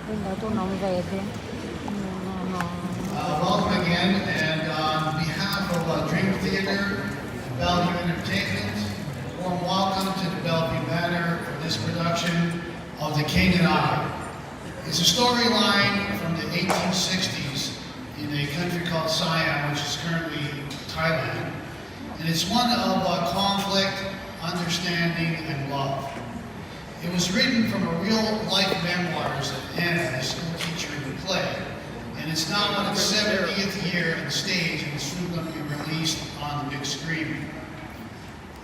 Tu non vede. Welcome again, and on behalf of Dream Theater and Bellevue Entertainment, warm welcome to the Bellevue Manor for this production of The King and I. It's a storyline from the 1860s in a country called Siam, which is currently Thailand, and it's one of conflict, understanding, and love. It was written from a real-life memoirs of Anna, the school teacher in the play, and it's now on its 70th year on stage and it's soon going to be released on the big screen.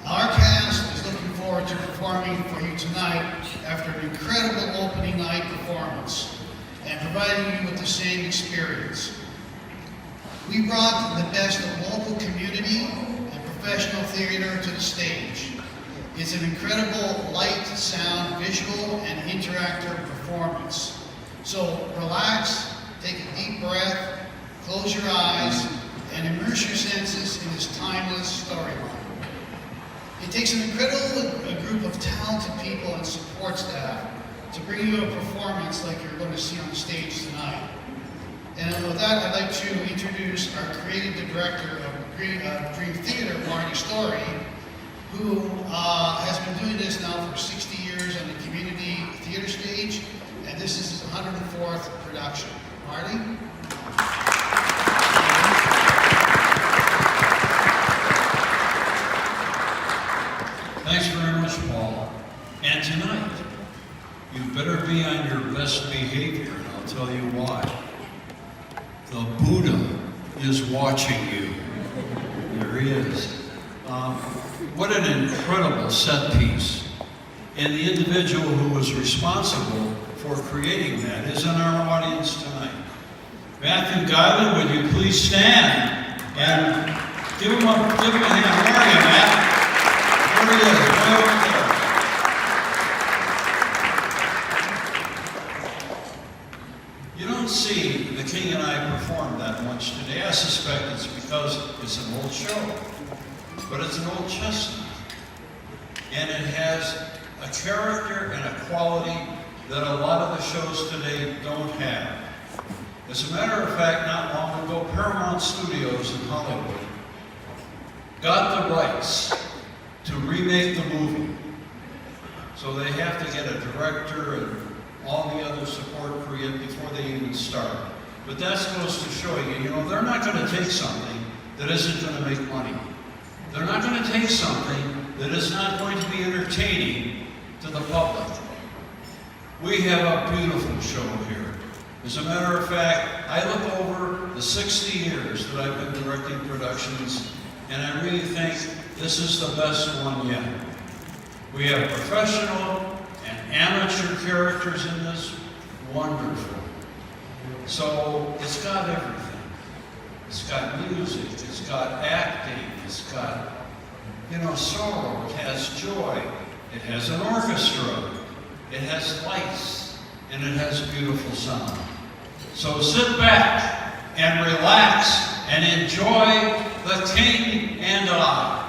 Our cast is looking forward to performing for you tonight after an incredible opening night performance and providing you with the same experience. We brought the best of local community and professional theater to the stage. It's an incredible light, sound, visual, and interactive performance. So relax, take a deep breath, close your eyes, and immerse your senses in this timeless storyline. It takes an incredible group of talented people and support staff to bring you a performance like you're going to see on the stage tonight. And with that, I'd like to introduce our creative director of Dream Theater, Marty Story, who has been doing this now for 60 years on the community theater stage, and this is his 104th production. Marty? Thanks very much, Paul. And tonight, you better be on your best behavior, and I'll tell you why. The Buddha is watching you. There he is. What an incredible set piece. And the individual who was responsible for creating that is in our audience tonight. Matthew Guilan, would you please stand and give him a hand. Where are you, Matt? There he is, right over there. You don't see The King and I perform that much today. I suspect it's because it's an old show. But it's an old chestnut, and it has a character and a quality that a lot of the shows today don't have. As a matter of fact, not long ago, Paramount Studios in Hollywood got the rights to remake the movie. So they have to get a director and all the other support created before they even start. But that goes to show you, they're not going to take something that isn't going to make money. They're not going to take something that is not going to be entertaining to the public. We have a beautiful show here. As a matter of fact, I look over the 60 years that I've been directing productions, and I really think this is the best one yet. We have professional and amateur characters in this. Wonderful. So it's got everything. It's got music, it's got acting, it's got, sorrow, it has joy, it has an orchestra, it has lights, and it has beautiful sound. So sit back and relax and enjoy The King and I.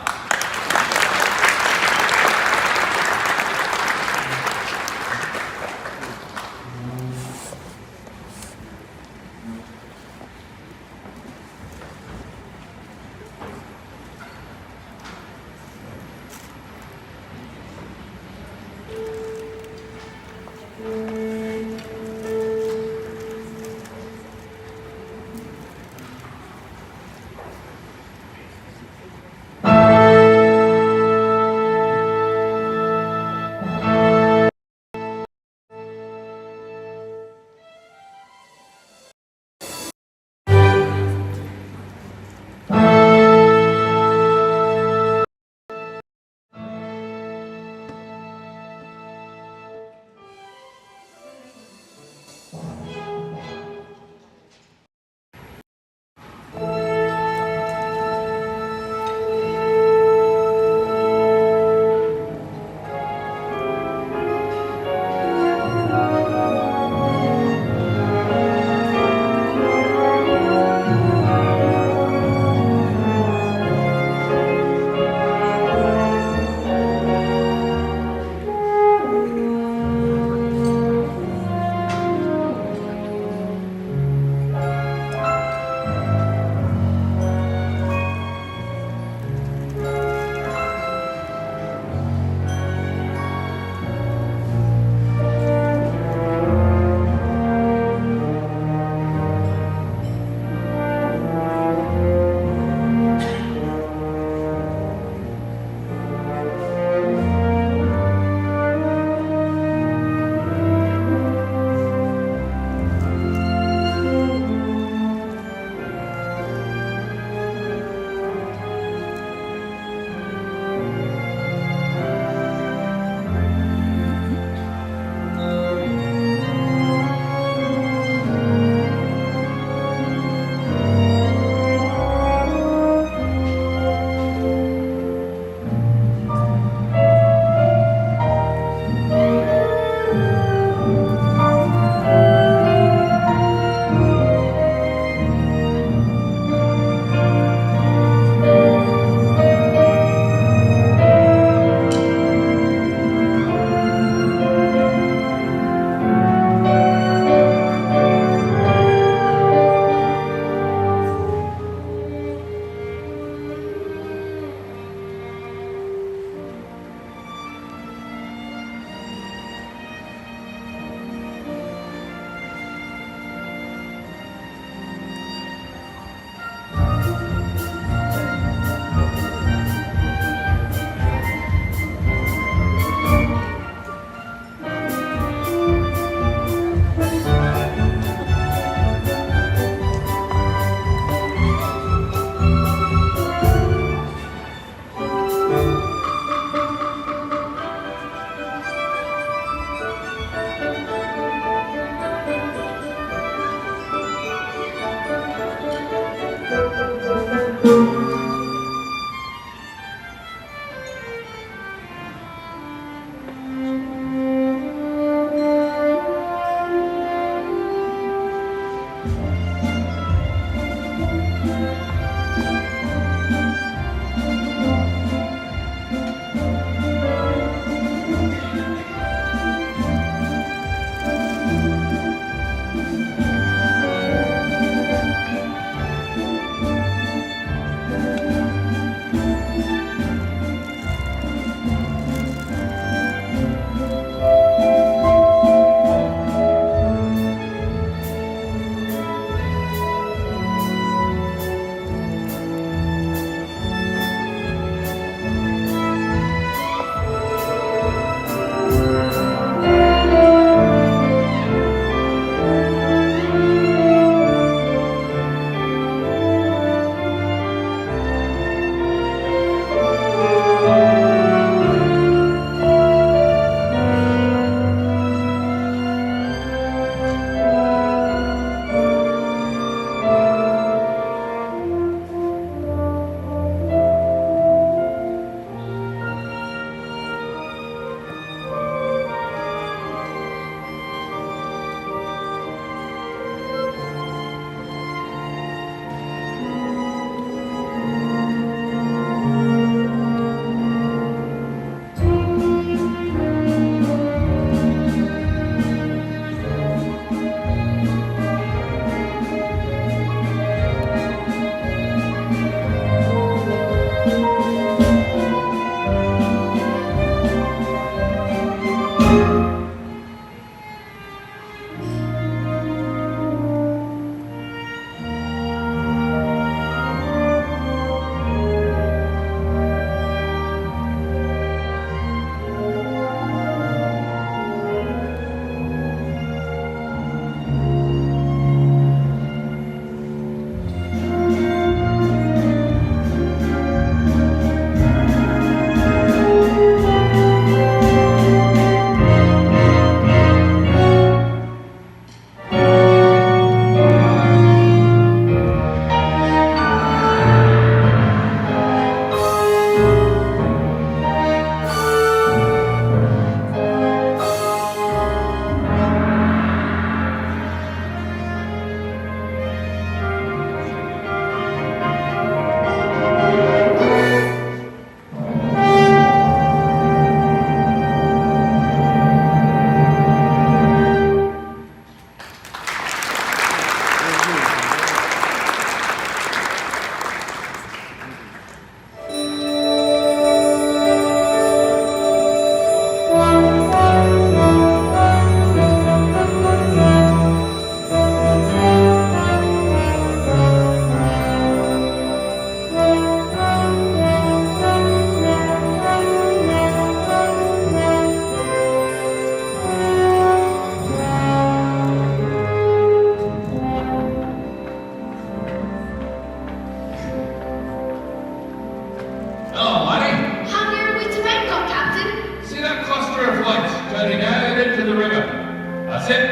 That's it.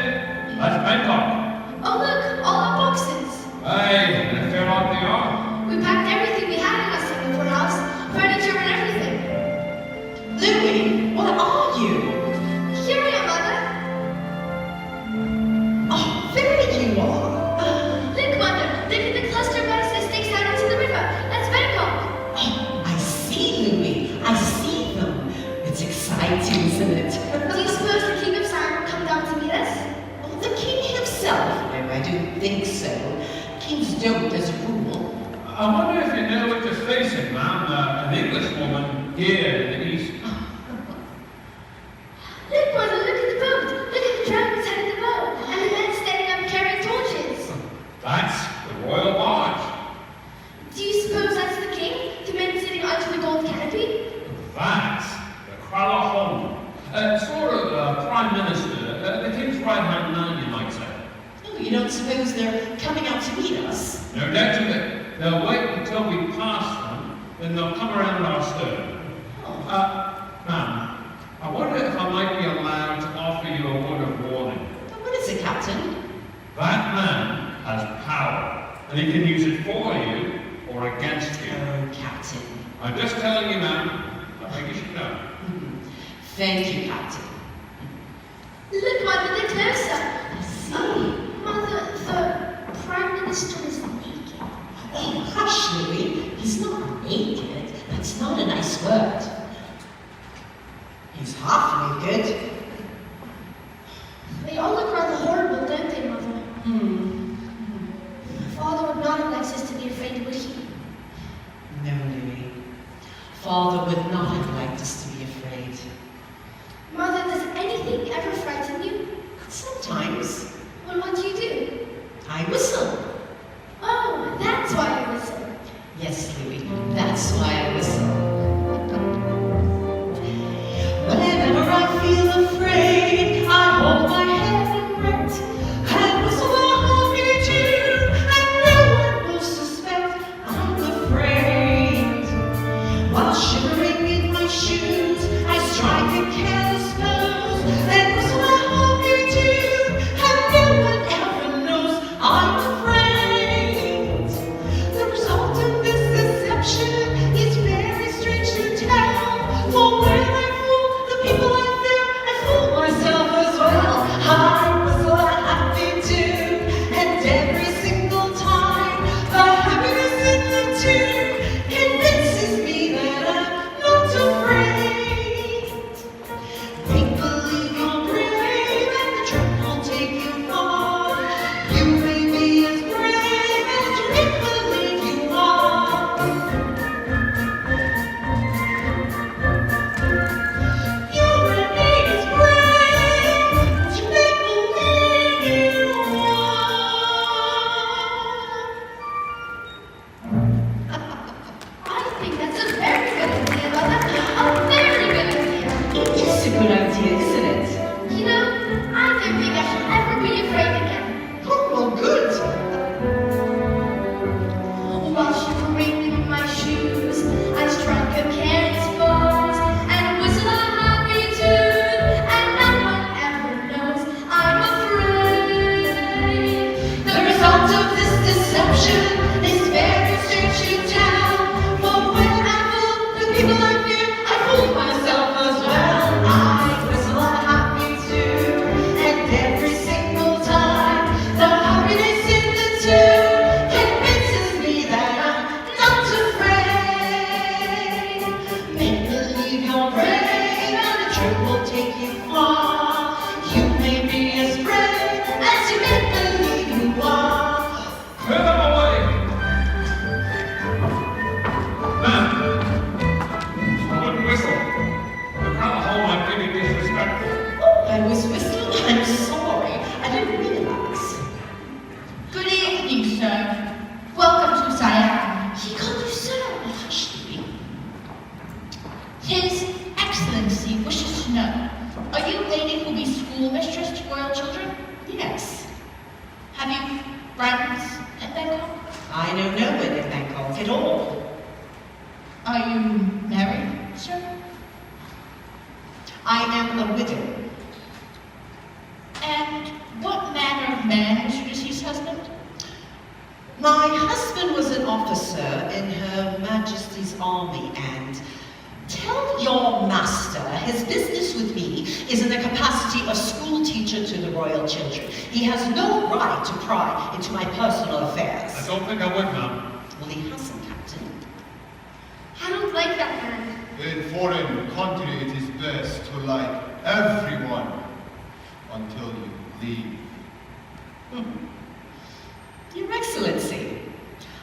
That's Bangkok. Oh look, all our boxes. Hey, they feel like they are. We packed everything we had in our Singapore house, furniture and everything. Louis, what are you? Here I am, Mother. Oh, there you are. Look, Mother, look at the cluster of butters that sticks out into the river. That's Bangkok. Oh, I see, Louis. I see them. It's exciting, isn't it? Do you suppose the King of Siam will come down to meet us? Well, the king himself? No, I don't think so. Kings don't, as a rule. I wonder if you know what you're facing, ma'am. An English woman here in the East. Look, Mother, look at the boat. Look at the dragons heading the boat. And the men standing up carrying torches. That's the royal barge. Do you suppose that's the king? The men sitting under the gold canopy? That's the Kralahome. Sort of prime minister, the king's right-hand man, you might say. Oh, you don't suppose they're coming out to meet us? No doubt of it. They'll wait until we pass them, then they'll come around our stern. Ma'am, I wonder if I might be allowed to offer you a word of warning. Oh, what is it, Captain? That man has power, and he can use it for you or against you. Oh, Captain. I'm just telling you, ma'am. I think you should know. Thank you, Captain. Look, Mother, they're closer. I see. Mother, the Prime Minister is naked. Oh, hush, Louis. He's not naked. That's not a nice word. He's half naked. They all look rather horrible, don't they, Mother? Father would not have liked us to be afraid, would he? No, Louis. Father would not have liked us to be afraid. Mother, does anything ever frighten you? Sometimes. Well, what do you do? I whistle. Oh, that's why I whistle. Yes, Louis, that's why I whistle. Whenever I feel afraid, I hold my head erect and whistle a happy tune, and no one will suspect I'm afraid. While shivering in my shoes, I strike a careless pose and whistle a happy tune, and no one ever knows I'm afraid. The result of this deception is very strange to tell. For when I fool the people I fear, I fool myself as well. I whistle a happy tune, and every single time the happiness in the tune convinces me that I'm not afraid. Make believe you're brave, and the truth will take you far. You may be as brave as you make believe you are. You may be as brave as you make believe you are. I think that's a very good idea, Mother. A very good idea. It is a good idea, isn't it? You know, I don't think I should ever be afraid again. Oh, well, good. While shivering in my shoes, I strike a careless pose and whistle a happy tune, and no one ever knows I'm afraid. The result of this deception is very strange to tell. For when I fool the people I fear, I fool myself as well. I whistle a happy tune, and every single time the happiness in the tune convinces me that I'm not afraid. Make believe you're brave, and the truth will take you far. You may be as brave as you make believe you are. Clear them away! Ma'am, I wouldn't whistle. The Kralahome might think it disrespectful. Oh, I was whistling. I'm sorry. I didn't realize. Good evening, sir. Welcome to Siam. He called you sir. Hush, Louis. His Excellency wishes to know, are you a lady who'll be schoolmistress to royal children? Yes. Have you friends in Bangkok? I know no one in Bangkok at all. Are you married, sir? I am a widow. And man was your deceased husband? My husband was an officer in Her Majesty's Army, and tell your master his business with me is in the capacity of school teacher to the royal children. He has no right to pry into my personal affairs. I don't think I would, ma'am. Well, he hasn't, Captain. I don't like that man. In foreign country, it is best to like everyone until you leave. Your Excellency,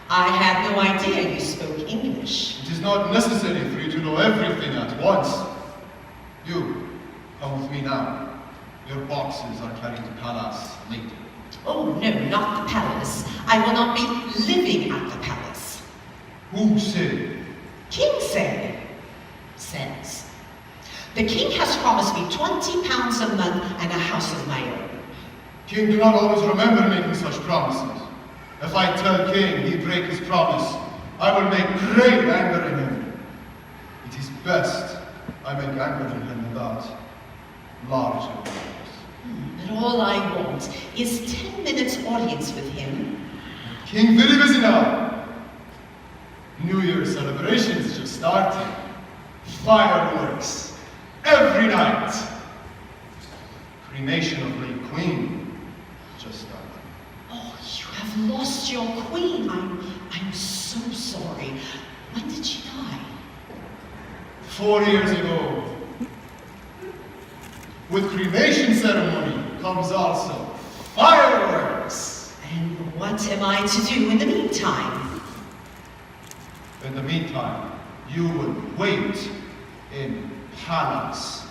I had no idea you spoke English. It is not necessary for you to know everything at once. You, come with me now. Your boxes are carried to palace later. Oh, no, not the palace. I will not be living at the palace. Who said? King says. The king has promised me £20 a month and a house of my own. King do not always remember making such promises. If I tell King he break his promise, I will make great anger in him. It is best I make anger in him without large awareness. But all I want is 10 minutes audience with him. King very busy now. New Year celebrations just started. Fireworks every night. Cremation of late queen just started. Oh, you have lost your queen. I'm so sorry. When did she die? 4 years ago. With cremation ceremony comes also fireworks. And what am I to do in the meantime? In the meantime, you will wait in palace.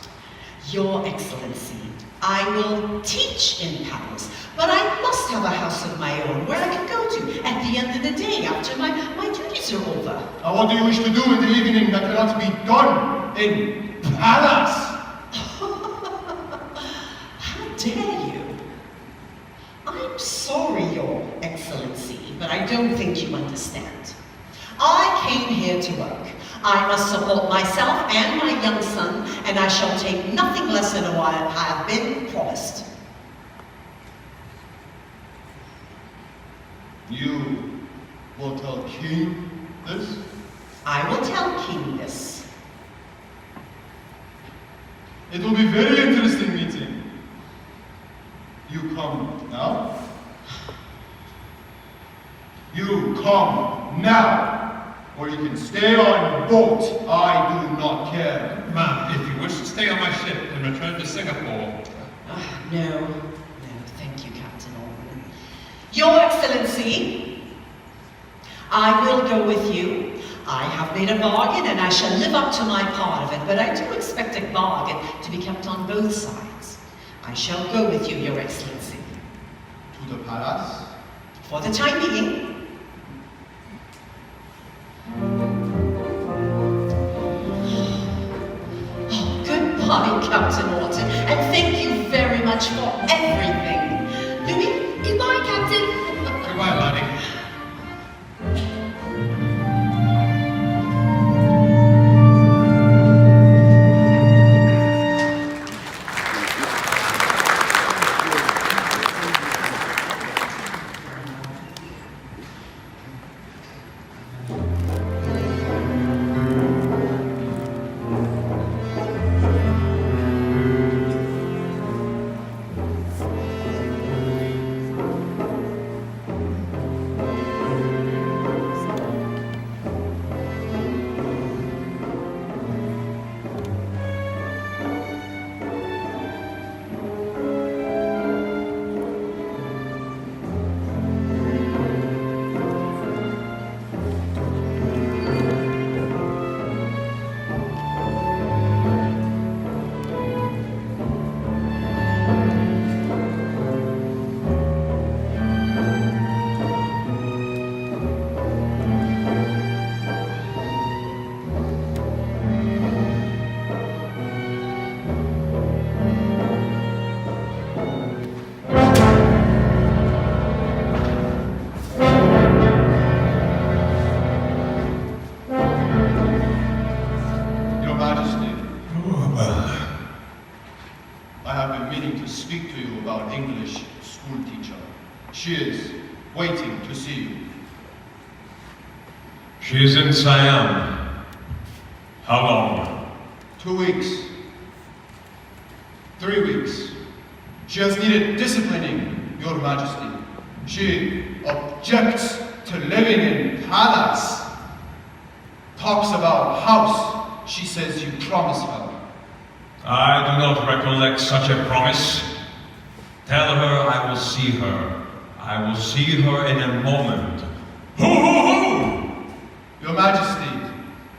Your Excellency, I will teach in palace, but I must have a house of my own where I can go to at the end of the day after my duties are over. And what do you wish to do in the evening that cannot be done in palace? How dare you? I'm sorry, Your Excellency, but I don't think you understand. I came here to work. I must support myself and my young son, and I shall take nothing less than what I have been promised. You will tell King this? I will tell King this. It will be very interesting meeting. You come now? You come now, or you can stay on boat. I do not care. Ma'am, if you wish to stay on my ship and return to Singapore. No, thank you, Captain Alden. Your Excellency, I will go with you. I have made a bargain and I shall live up to my part of it, but I do expect a bargain to be kept on both sides. I shall go with you, Your Excellency. To the palace? For the time being. Oh, goodbye, Captain Orton, and thank you very much for everything. Louis? Goodbye, Captain. Goodbye, laddie. I have been meaning to speak to you about English school teacher. She is waiting to see you. She is in Siam. How long? 2 weeks. 3 weeks. She has needed disciplining, Your Majesty. She objects to living in palace. Talks about house. She says you promised her. I do not recollect such a promise. Tell her I will see her. I will see her in a moment. Hoo hoo hoo! Your Majesty,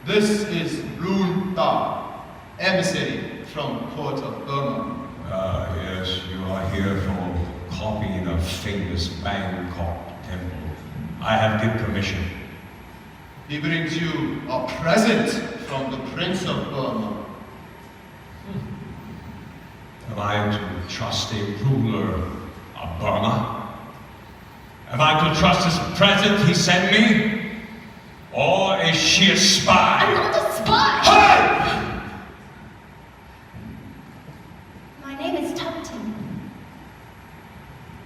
this is Rune Da, emissary from court of Burma. Ah, yes, you are here for copying a famous Bangkok temple. I have given permission. He brings you a present from the Prince of Burma. Am I to trust a ruler of Burma? Am I to trust this present he sent me? Or is she a spy? I'm not a spy! Hey! My name is Tuptim.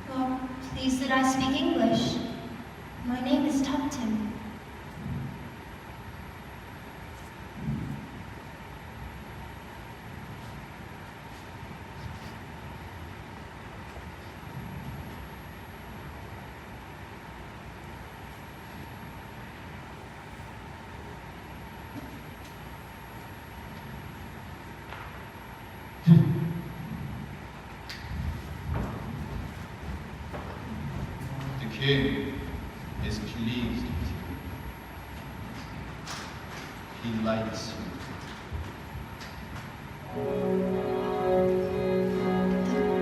You're pleased that I speak English. My name is Tuptim. The king is pleased with you. He likes you.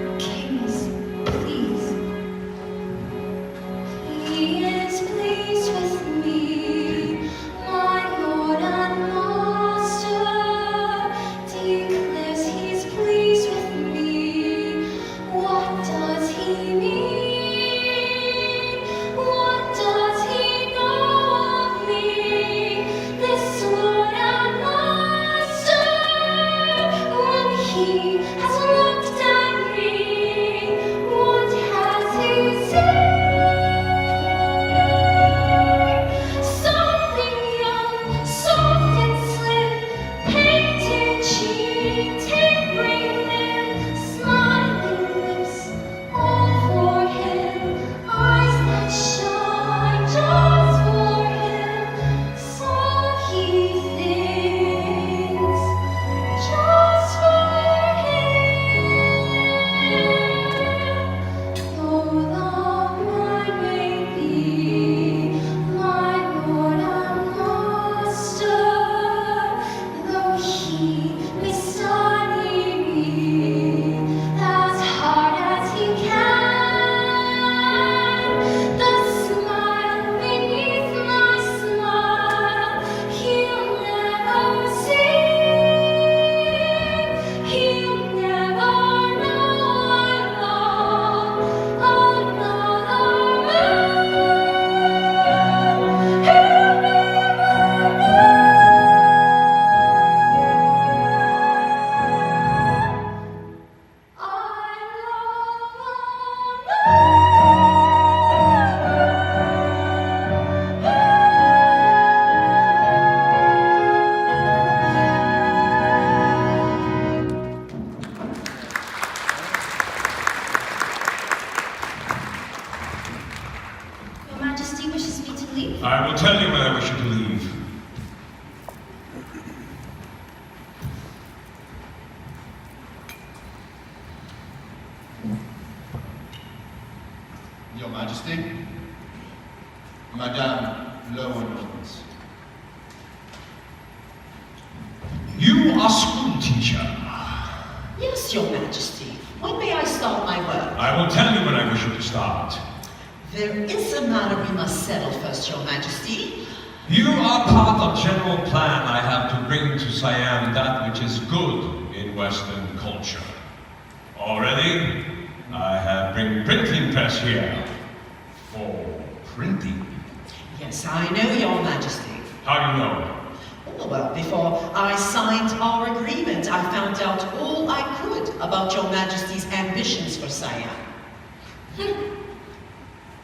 The king is pleased. He is pleased with me, my lord and master. Declares he's pleased with me. What does he mean? What does he know of me? This lord and master. When he has looked at me, what has he seen? Something young, soft and slim, painted cheek, tapering lip, smiling lips, all for him, eyes that shine just for him. So he thinks, just for him. Though the mind may be my lord and master, though he may study me as hard as he can, the smile beneath my smile he'll never see. He'll never know I love another man. He'll never know. Your Majesty wishes me to leave. I will tell you when I wish you to leave. Your Majesty, Madame Lowenfels. You are school teacher. Yes, Your Majesty. When may I start my work? I will tell you when I wish you to start. There is a matter we must settle first, Your Majesty. You are part of general plan I have to bring to Siam that which is good in Western culture. Already, I have bring printing press here for printing. Yes, I know, Your Majesty. How do you know? Oh, well, before I signed our agreement, I found out all I could about Your Majesty's ambitions for Siam.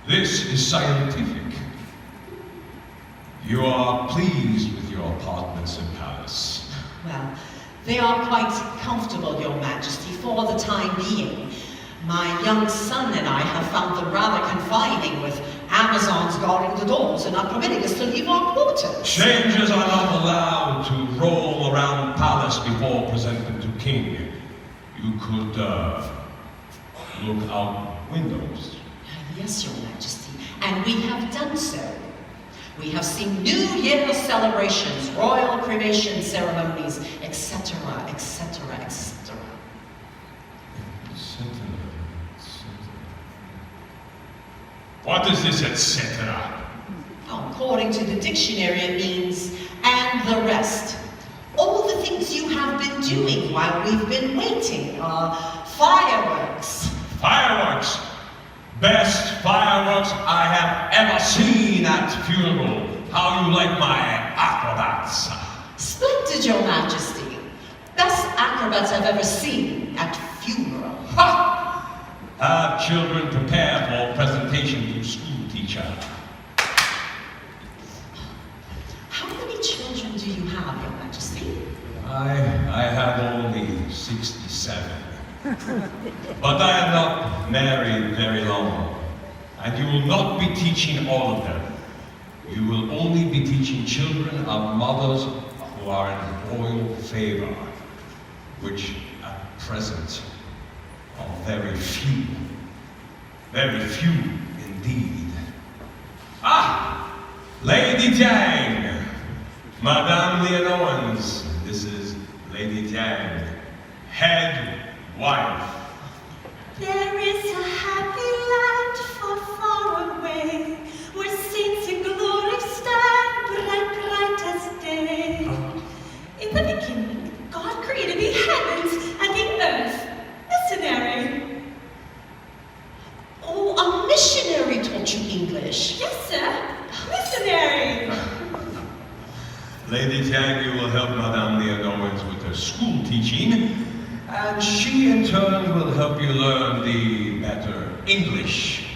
This is scientific. You are pleased with your apartments in Palace. Well, they are quite comfortable, Your Majesty, for the time being. My young son and I have found them rather confining, with Amazons guarding the doors and not permitting us to leave our quarters. Strangers are not allowed to roll around Palace before presenting to King. You could, look out windows. Yes, Your Majesty, and we have done so. We have seen New Year celebrations, royal cremation ceremonies, etc., etc., etc. What is this, etc.? According to the dictionary, it means, and the rest. All the things you have been doing while we've been waiting. Fireworks. Fireworks! Best fireworks I have ever seen at funeral. How you like my acrobats? Splendid, Your Majesty. Best acrobats I've ever seen at funeral. Ha! Have children prepare for presentation to school teacher. How many children do you have, Your Majesty? I have only 67. But I am not married very long, and you will not be teaching all of them. You will only be teaching children of mothers who are in royal favor, which at present are very few. Very few indeed. Ah! Lady Jiang! Madame Leonowens, this is Lady Jiang, head wife. There is a happy land far, far away, where saints in glory stand, bright, bright as day. In the beginning, God created the heavens and the earth. Missionary. Oh, a missionary taught you English. Yes, sir. Missionary. Lady Jiang, you will help Madame Leonowens with her school teaching, and she in turn will help you learn the better English.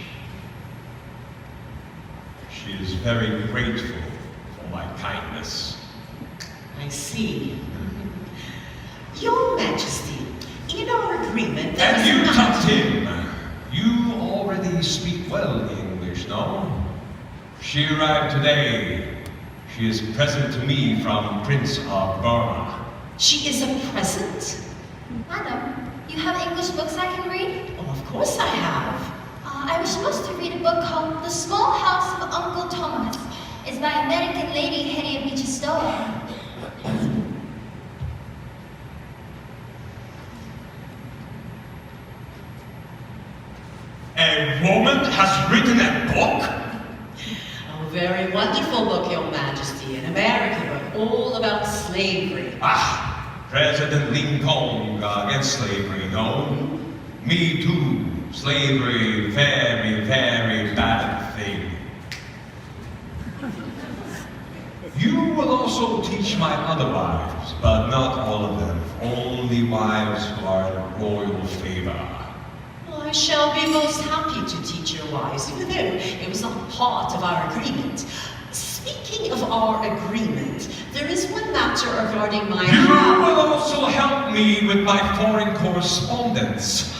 She is very grateful for my kindness. I see. Your Majesty, in our agreement there And is you not- tucked him. You already speak well English, no? She arrived today. She is present to me from Prince of Burma. She is a present? Madam, you have English books I can read? Oh, of course I have. I was supposed to read a book called The Small House of Uncle Thomas. It's by American lady Harriet Beecher Stowe. A woman has written a book? A very wonderful book, Your Majesty, an American book, all about slavery. Ah, President Lincoln against slavery, no? Me too. Slavery, very, very bad thing. You will also teach my other wives, but not all of them. Only wives who are in royal favor. Well, I shall be most happy to teach your wives, even though it was not part of our agreement. Speaking of our agreement, there is one matter regarding my You house. will also help me with my foreign correspondence.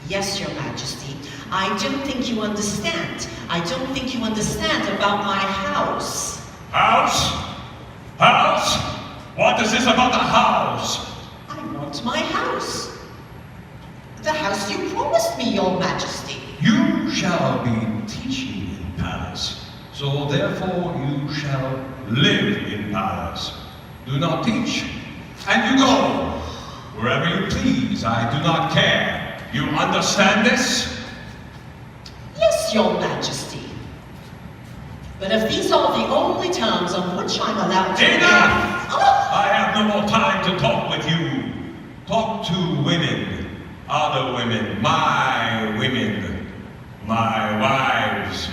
Yes, Your Majesty. I don't think you understand. I don't think you understand about my house. House? House? What is this about the house? I want my house. The house you promised me, Your Majesty. You shall be teaching in Palace, so therefore you shall live in Palace. Do not teach, and you go wherever you please. I do not care. You understand this? Yes, Your Majesty. But if these are the only terms on which I'm allowed to... Enough! Oh! I have no more time to talk with you. Talk to women, other women, my wives.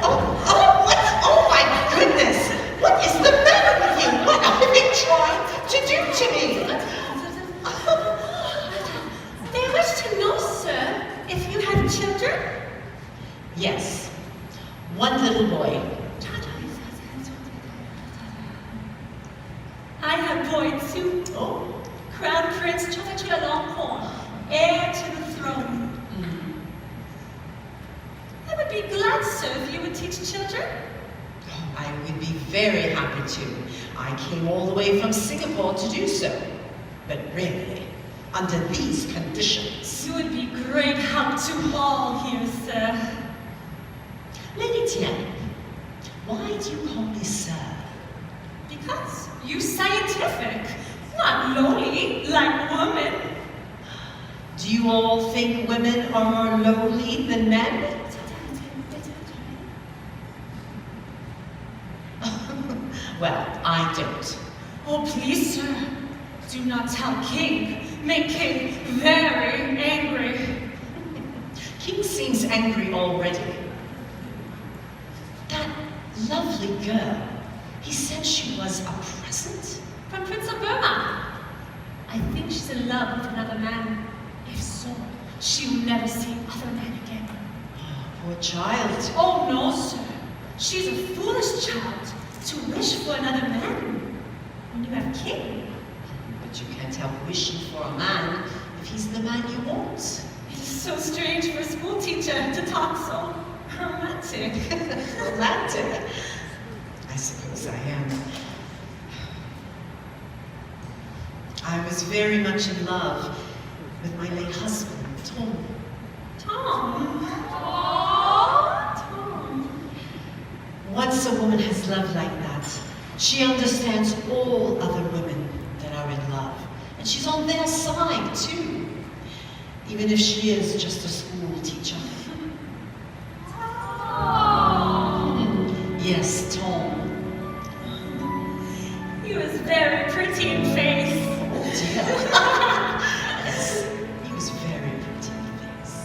Oh my goodness! What is the matter with you? What have you been trying to do to me? Yes, one little boy. I have boy too. Oh. Crown Prince Chulalongkorn, heir to the throne. I would be glad, sir, if you would teach children. I would be very happy to. I came all the way from Singapore to do so. But really, under these conditions. You would be great help to all here, sir. Lady Tian, why do you call me sir? Because you scientific, not lowly like woman. Do you all think women are more lowly than men? Well, I don't. Oh, please, sir. Do not tell King. Make King very angry. King seems angry already. That lovely girl, he said she was a present? From Prince of Burma. I think she's in love with another man. If so, she will never see other men again. Poor child. Oh, no, sir. She's a foolish child to wish for another man when you have King. But you can't help wishing for a man if he's the man you want. It is so strange for a school teacher to talk so romantic. Romantic? I suppose I am. I was very much in love with my late husband, Tom. Tom. Aww, Tom. Once a woman has loved like that, she understands all other women that are in love. And she's on their side, too. Even if she is just a school teacher. Yes, Tom. He was very pretty in face. Oh dear. Yes, he was very pretty in face.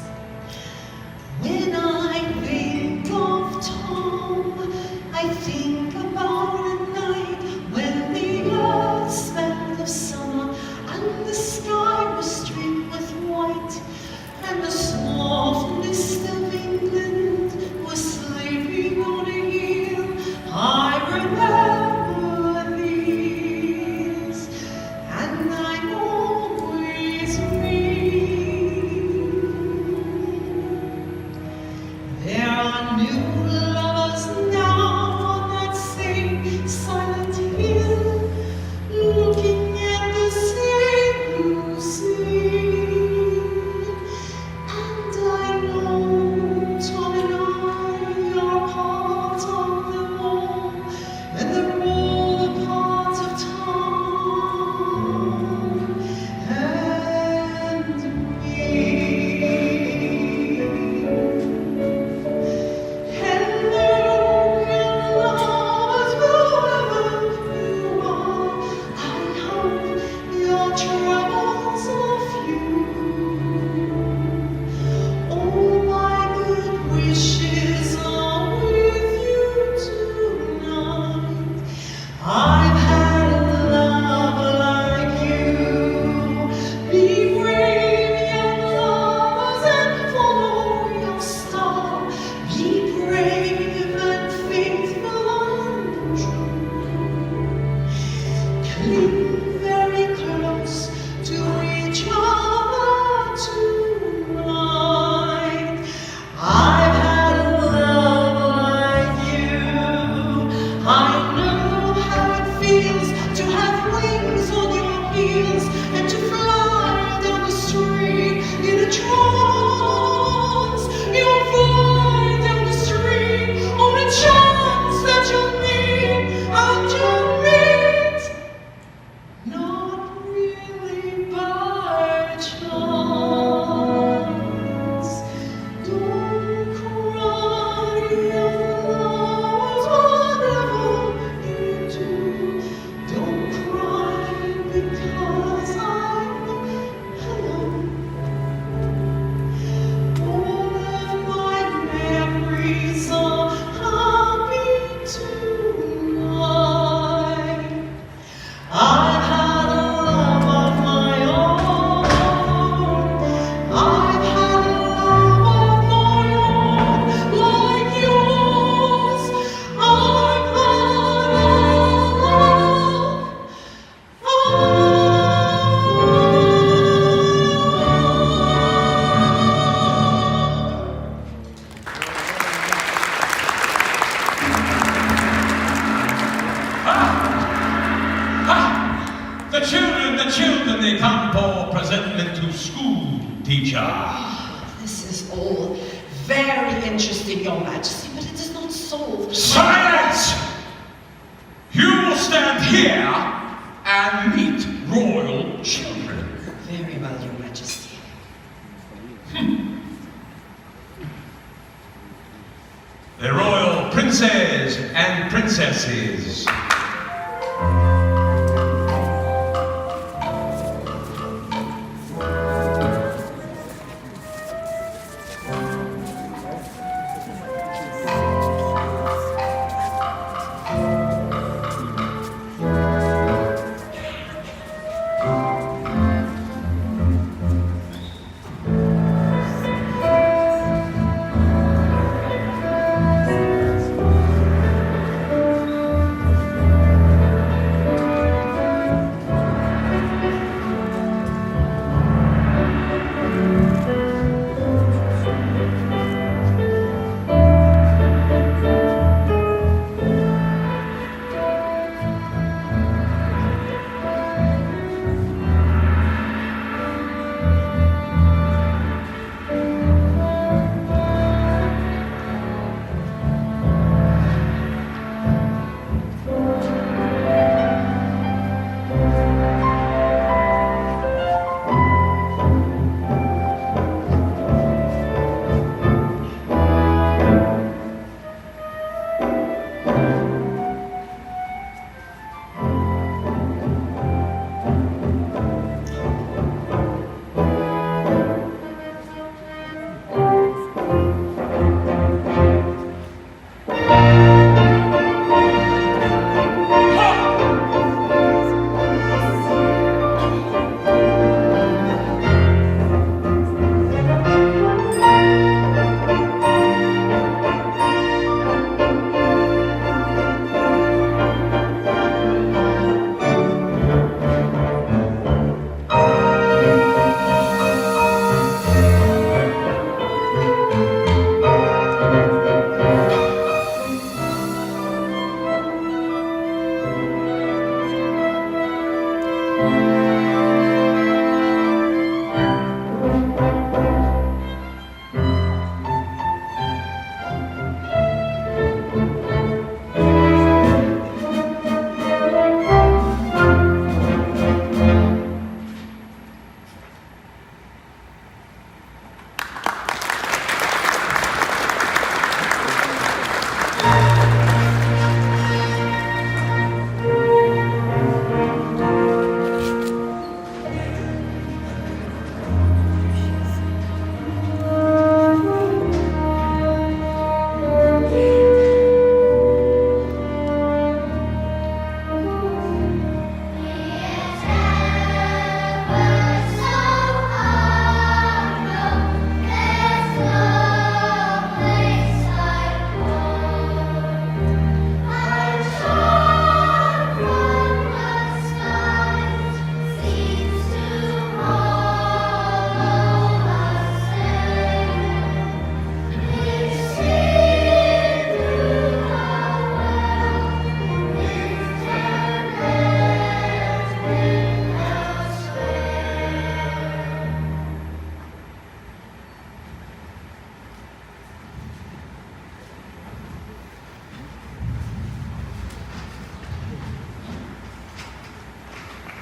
When I think of Tom, I think about a night when the earth smelled of summer and the sky was streaked with white and the soft mist of England was sleeping on a hill. I remember these, and I know the children, they come for presentment to school, teacher. This is all very interesting, Your Majesty, but it does not solve... Silence! You will stand here and meet royal children. Very well, Your Majesty. The royal princes and princesses.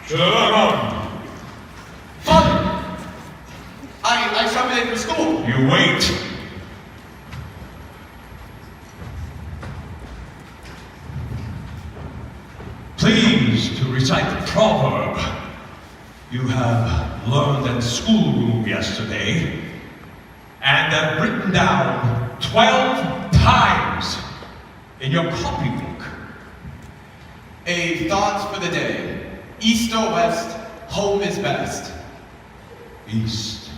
Sherman! Father! I shall be late for school. You wait. Please to recite the proverb you have learned in schoolroom yesterday and have written down 12 times in your copybook. A thought for the day. East or west, home is best. East,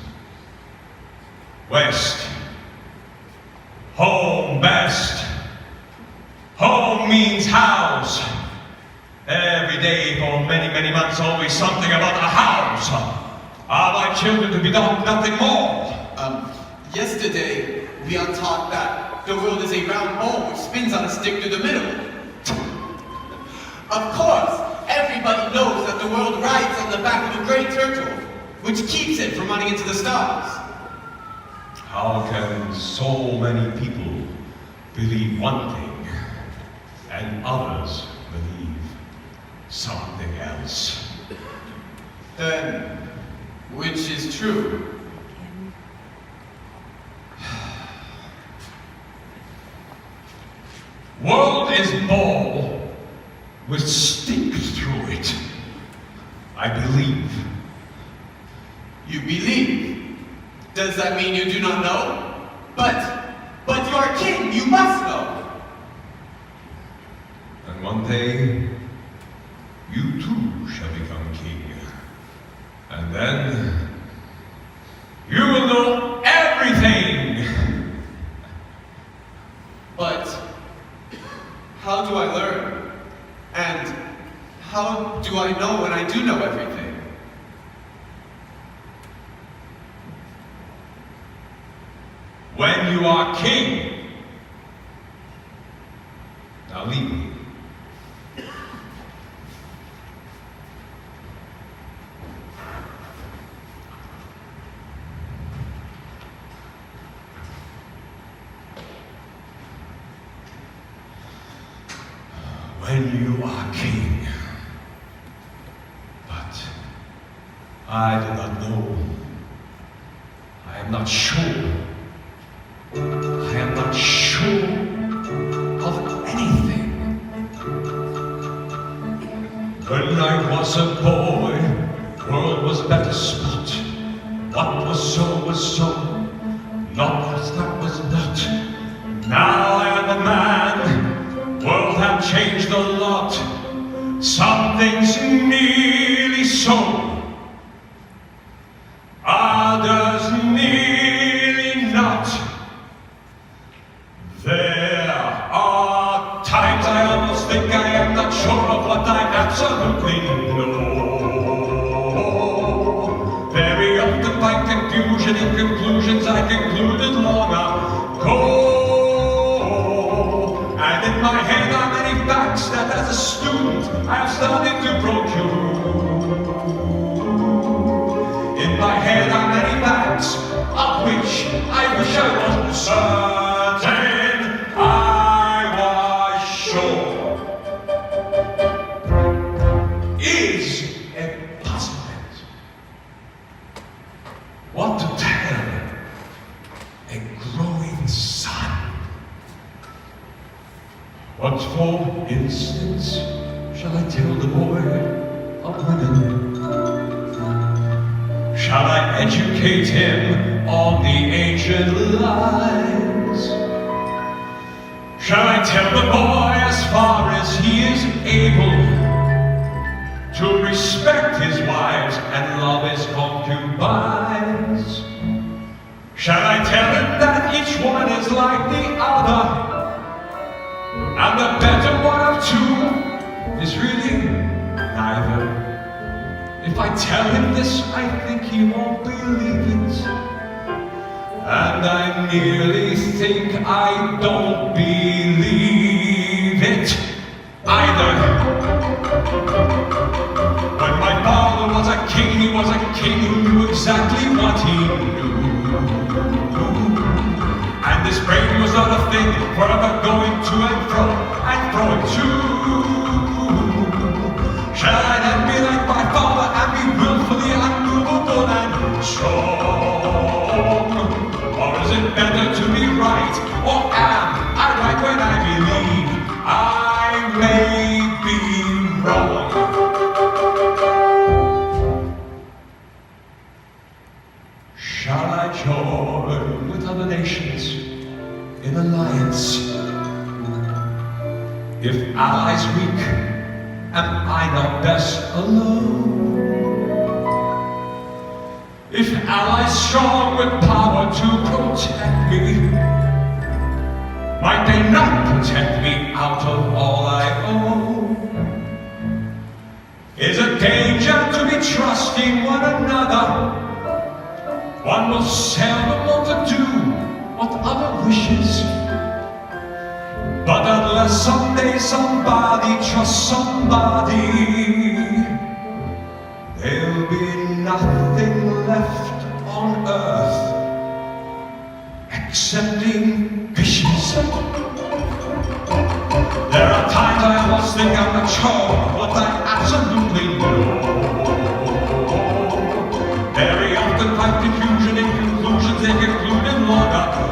west, home best. Home means house. Every day for many, many months, always something about the house. Are my children to be taught nothing more? Yesterday, we are taught that the world is a round ball which spins on a stick through the middle. Of course, everybody knows that the world rides on the back of a great turtle, which keeps it from running into the stars. How can so many people believe one thing and others believe something else? Then, which is true? World is ball with stick through it. I believe. You believe? Does that mean you do not know? But you are king, you must know. And one day, you too shall become king. And then, you will know everything. But how do I learn? And how do I know when I do know everything? When you are king. Now leave me. When you are king. But I do not know. I am not sure. I am not sure of anything. When I was a boy, world was better spot. What was so, not what that was not. Now I am a man, world have changed a lot. Some things nearly so, others nearly not. There are times I almost think I am not sure of what I absolutely know. Very often by confusion in conclusions I concluded long ago. And in my head are many facts that as a student I have started to procure. In my head are many facts of which I wish I wasn't certain I was sure. Is a puzzlement. What to tell a growing sun? What, for instance, shall I tell the boy of women? Shall I educate him on the ancient lies? Shall I tell the boy as far as he is able to respect his wives and love his concubines? Shall I tell him that each one is like the other? And the better one of two is really neither. If I tell him this, I think he won't believe it. And I nearly think I don't believe it either. When my father was a king, he was a king who knew exactly what he knew. And this brain was not a thing forever going to and fro too. Shall I then be like my father and be willfully unmovable and strong? Or is it better to be right? Or am I right when I believe I may be wrong? Shall I join with other nations in alliance? If allies weak, am I not best alone? If allies strong with power to protect me, might they not protect me out of all I own? Is a danger to be trusting one another? One will seldom want to do what other wishes. But unless someday somebody trusts somebody, there'll be nothing left on earth excepting fishes. There are times I almost think I'm mature, but I absolutely know. Very often find confusion in conclusions they conclude in long ago.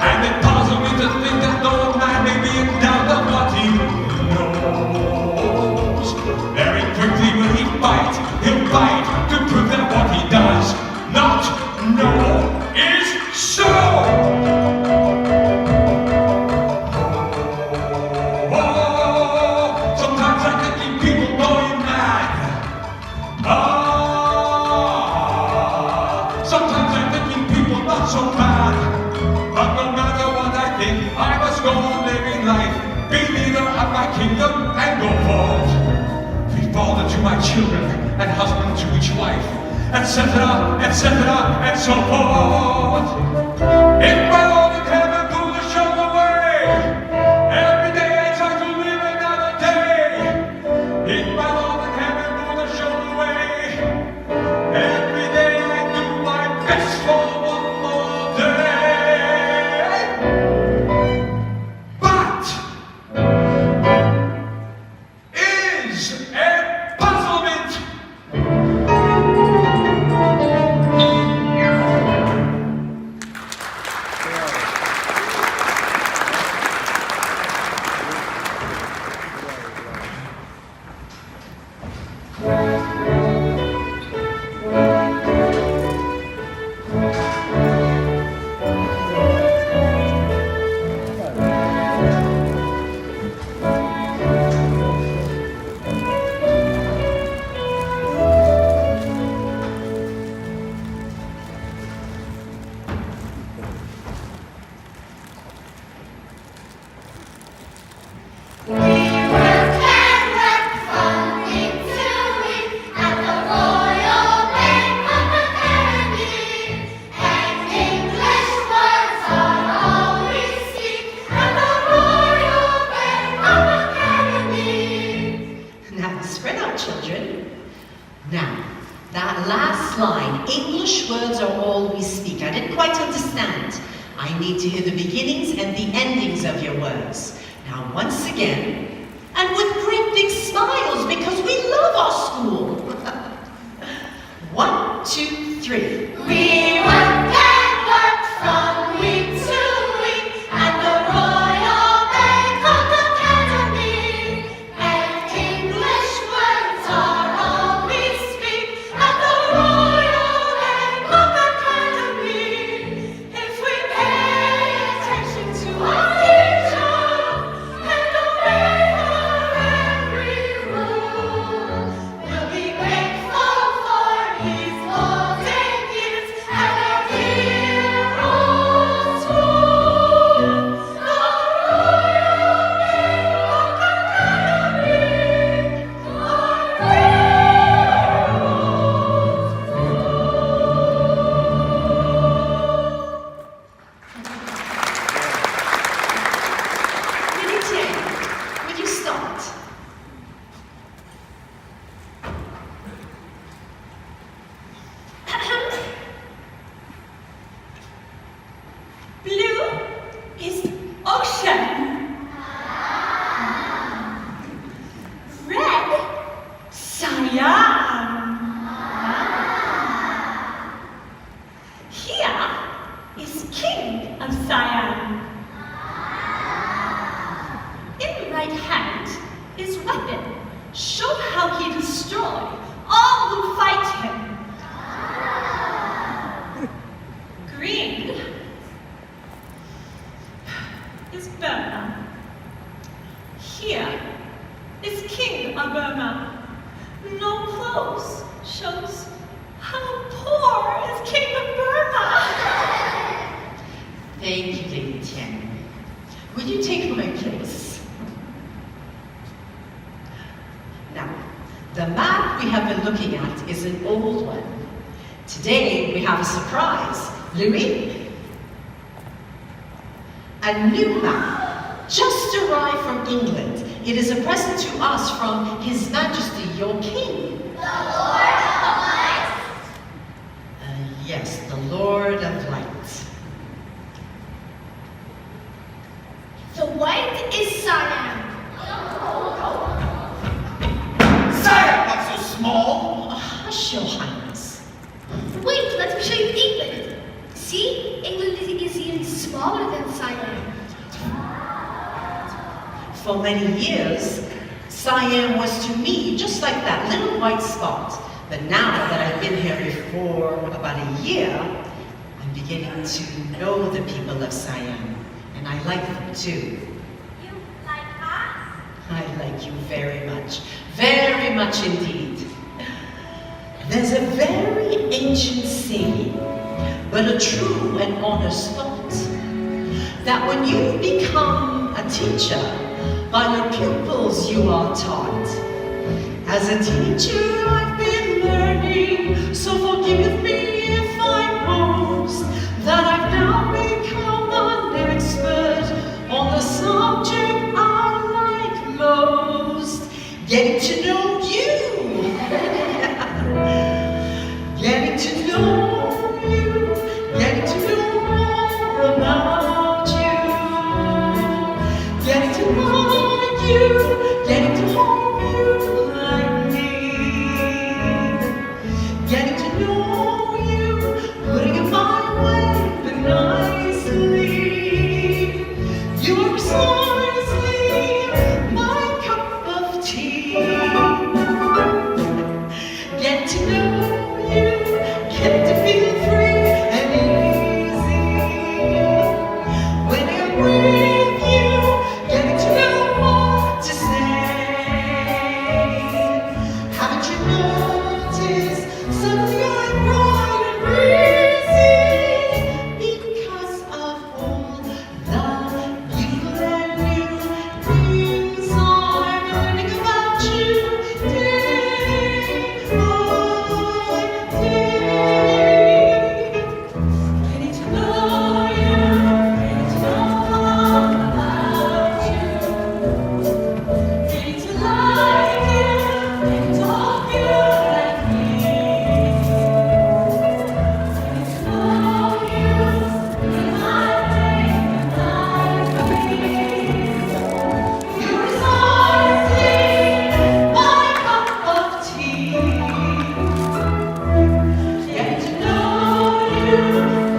And it puzzles me to think that no man may be in doubt of what he knows. Very quickly will he fight, he'll fight to prove that what he does not know is so. So bad, but no matter what I think, I must go on living life, be leader of my kingdom, and go forth. Be father to my children, and husband to each wife, etc., etc., and so forth. If my Lord in heaven pull the show away, every day I try to live another day. If my Lord in heaven pull the show away, every day I do my best for one more day. But is a puzzlement. We work and work from week to week at the Royal Bangkok Academy, and English words are all we speak at the Royal Bangkok Academy. Now, spread out, children. Now, that last line, English words are all we speak. I didn't quite understand. I need to hear the beginnings and the endings of your words. Now, once again, and with great big smiles, because we love our school. 1, 2, 3. We work and work from week to week at the Royal Bangkok Academy, and English words are all we speak at the Royal Bangkok Academy. If we pay attention to our teacher and obey her every rule, we'll be grateful for his golden years at our dear old school, the Royal Bangkok Academy, our dear old Lily Jane, would you start? Blue is ocean. Red, Siam. Here is King of Siam. In right hand is weapon. Show how he destroy all who fight him. Green is Burma. Here is King of Burma. No clothes shows how poor is King of Burma. Thank you, Lady Tian. Would you take my place? Now, the map we have been looking at is an old one. Today, we have a surprise. Louis? A new map, just arrived from England, It is a present to us from His Majesty, your King. The Lord of Light. Yes, the Lord of Light. The white is Siam. Sire, not so small! Hush, Your Highness. Wait, let me show you England. See, England is even smaller than Siam. For many years, Siam was to me just like that little white spot. But now that I've been here for about a year, I'm beginning to know the people of Siam, and I like them too. You like us? I like you very much indeed. There's a very ancient saying, but a true and honest thought, that when you become a teacher, by your pupils you are taught. As a teacher I've been learning, so forgive me if I boast that I've now become an expert on the subject I like most, getting to know you. Getting to know you, getting to know more about you, getting to like you, getting to hope you like me, getting to know you, putting it my way, but nicely. You are precisely my cup of tea. Get to know you, get to feel free and easy. When I'm with you, getting to know what to say. Haven't you noticed suddenly I'm bright and breezy because of all the beautiful and new things I'm learning about you day by day. Getting to know you, getting to know all about you, getting to like you, getting to hope you like me, getting to know you in my way and you're precisely my cup of tea. Get to know you,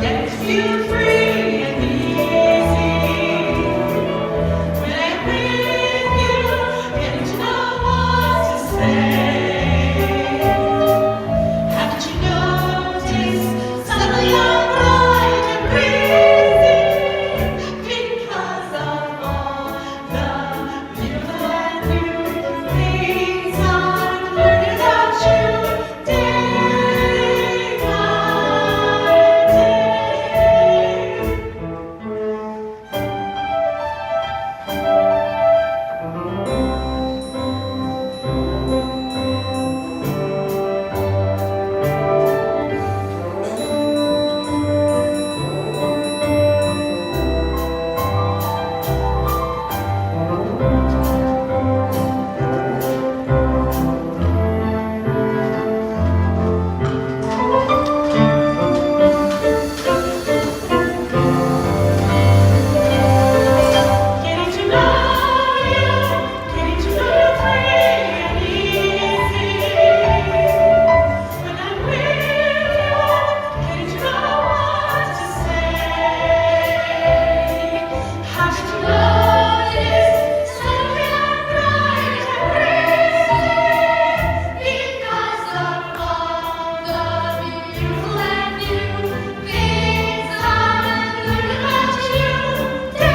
get to feel free and easy. When I'm with you, getting to know what to say. Haven't you noticed suddenly I'm bright and breezy because of all the beautiful and new things I'm learning about you day by day. Getting to know you, getting to feel free and easy. When I'm with you, getting to know what to say. Haven't you noticed suddenly I'm bright and breezy because of all the beautiful and new things I'm learning about you day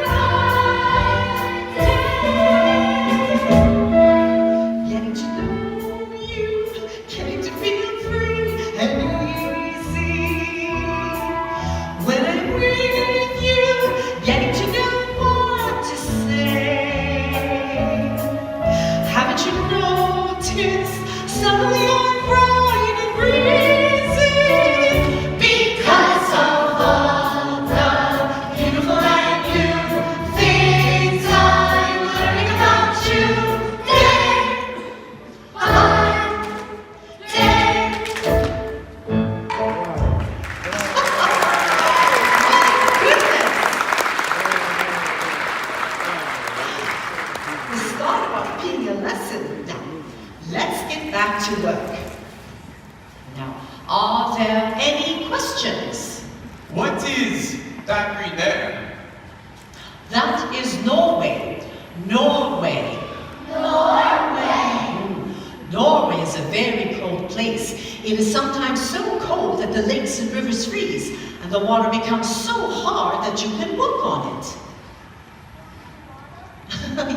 by day. Getting to know you, getting to feel free and easy. When I'm with you, getting to know what to say. Haven't you noticed suddenly I'm bright and breezy because of all the beautiful and new things I back to work. Now, are there any questions? What is that green there? That is Norway. Norway. Norway is a very cold place. It is sometimes so cold that the lakes and rivers freeze, and the water becomes so hard that you can walk on it.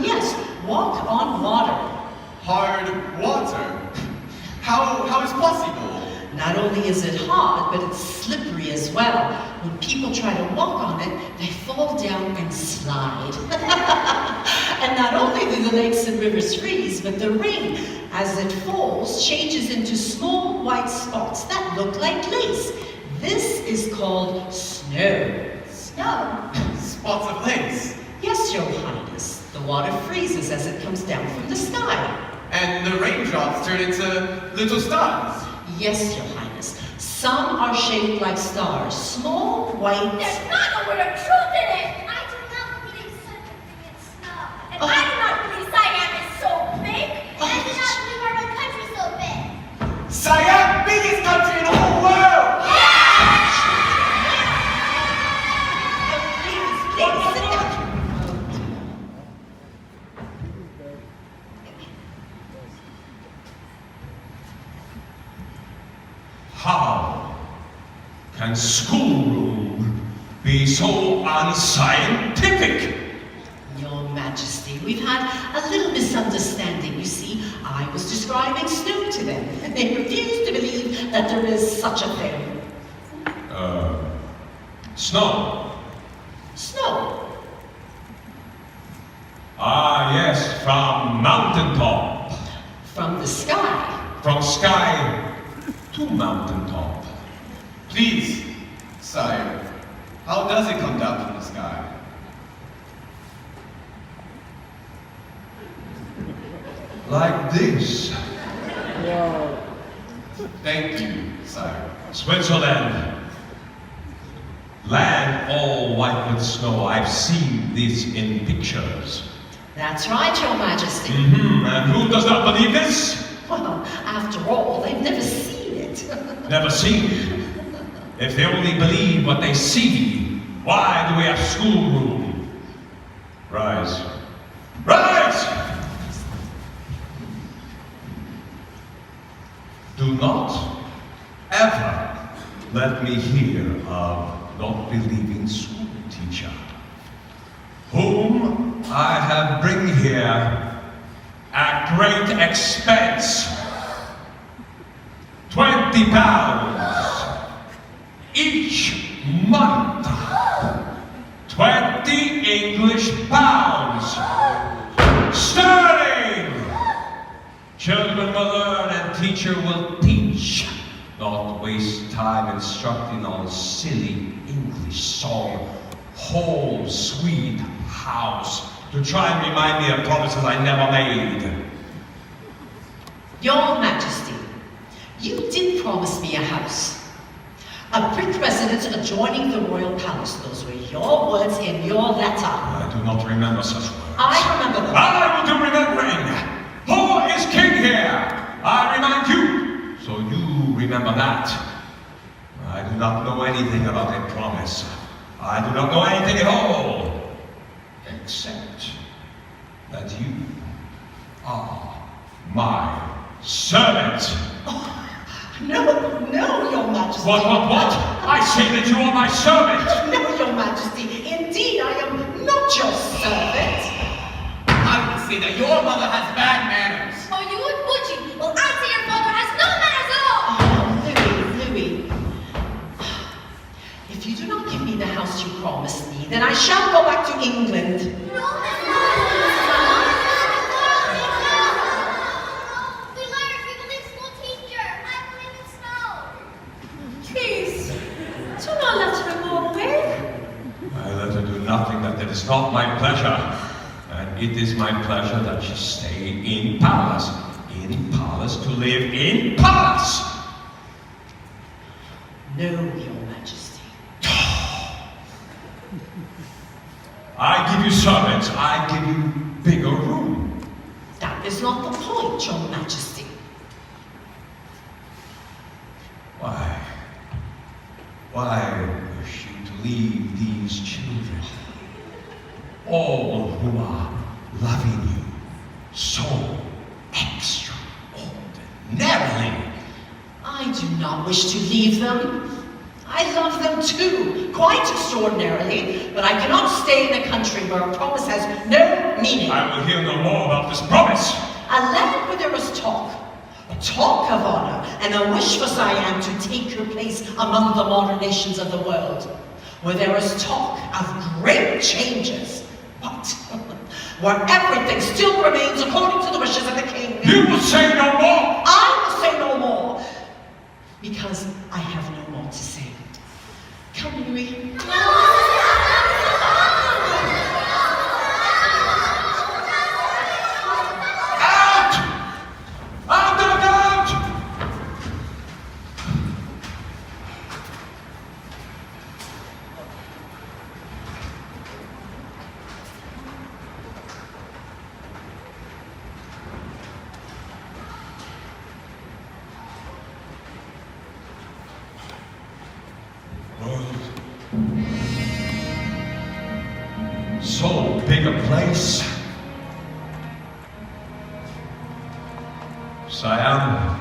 Yes, walk on water. Hard water. How is possible? Not only is it hard, but it's slippery as well. When people try to walk on it, they fall down and slide. And not only do the lakes and rivers freeze, but the rain, as it falls, changes into small white spots that look like lace. This is called snow. Snow. Spots of lace. Yes, Your Highness. The water freezes as it comes down from the sky. And the raindrops turn into little stars. Yes, Your Highness. Some are shaped like stars, small, white. There's not a word of truth in it. I do not believe such a thing as snow. And I do not believe Siam is so big. And I do not believe our own country is so big. Siam, biggest country in the whole world! Please, sit down. How can schoolroom be so unscientific? Your Majesty, we've had a little misunderstanding, you see. I was describing snow to them, and they refused to believe that there is such a thing. Snow. Snow. Ah, yes, from mountaintop. From the sky. From sky to mountaintop. Please, sire, how does it come down from the sky? Like this. Thank you, sire. Switzerland. Land all white with snow. I've seen this in pictures. That's right, Your Majesty. And who does not believe this? Well, after all, they've never seen it. Never seen. If they only believe what they see, why do we have schoolroom? Rise. Rise! Do not ever let me hear of not believing school teacher, whom I have bring here at great expense. 20 pounds each month. 20 English pounds sterling. Children will learn and teacher will teach. Not waste time instructing on silly English song. Home, sweet house. To try and remind me of promises I never made. Your Majesty, you did promise me a house. A brick residence adjoining the royal palace. Those were your words in your letter. I do not remember such words. I remember them. I will do remembering. Who is king here? I remind you. So you remember that. I do not know anything about a promise. I do not know anything at all. Except that you are my servant. No, Your Majesty. What? I say that you are my servant. No, Your Majesty. Indeed, I am not your servant. I would say that your mother has bad manners. Oh, you would, would you? Well, I'd say your father has no manners at all. Oh, Louis. If you do not give me the house you promised me, then I shall go back to England. No, we learned we believe school teacher. I believe in snow. Please, do not let her go away. I let her do nothing that is not my pleasure. And it is my pleasure that she stay in palace. In palace to live in palace. No, Your Majesty. I give you servants. I give you bigger room. That is not the point, Your Majesty. Why wish you to leave these children? All who are loving you so extraordinarily. I do not wish to leave them. I love them too, quite extraordinarily, but I cannot stay in a country where a promise has no meaning. I will hear no more about this promise. A land where there is talk of honor, and a wish for Siam to take your place among the modern nations of the world, where there is talk of great changes, but where everything still remains according to the wishes of the king. You will say no more. I will say no more, because I have no more to say. Come, Louis. Out! Out, out, out! World. So big a place. Siam,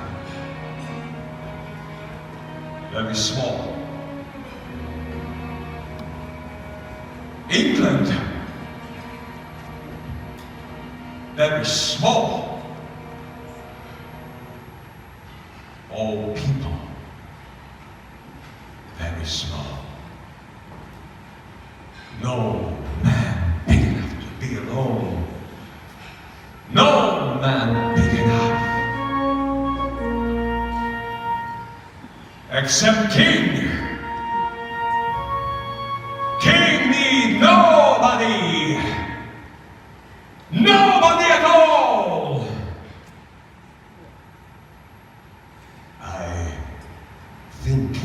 very small. England, very small. All people, very small. No man big enough to be alone. No man big enough. Except King. King need nobody. Nobody at all. I think.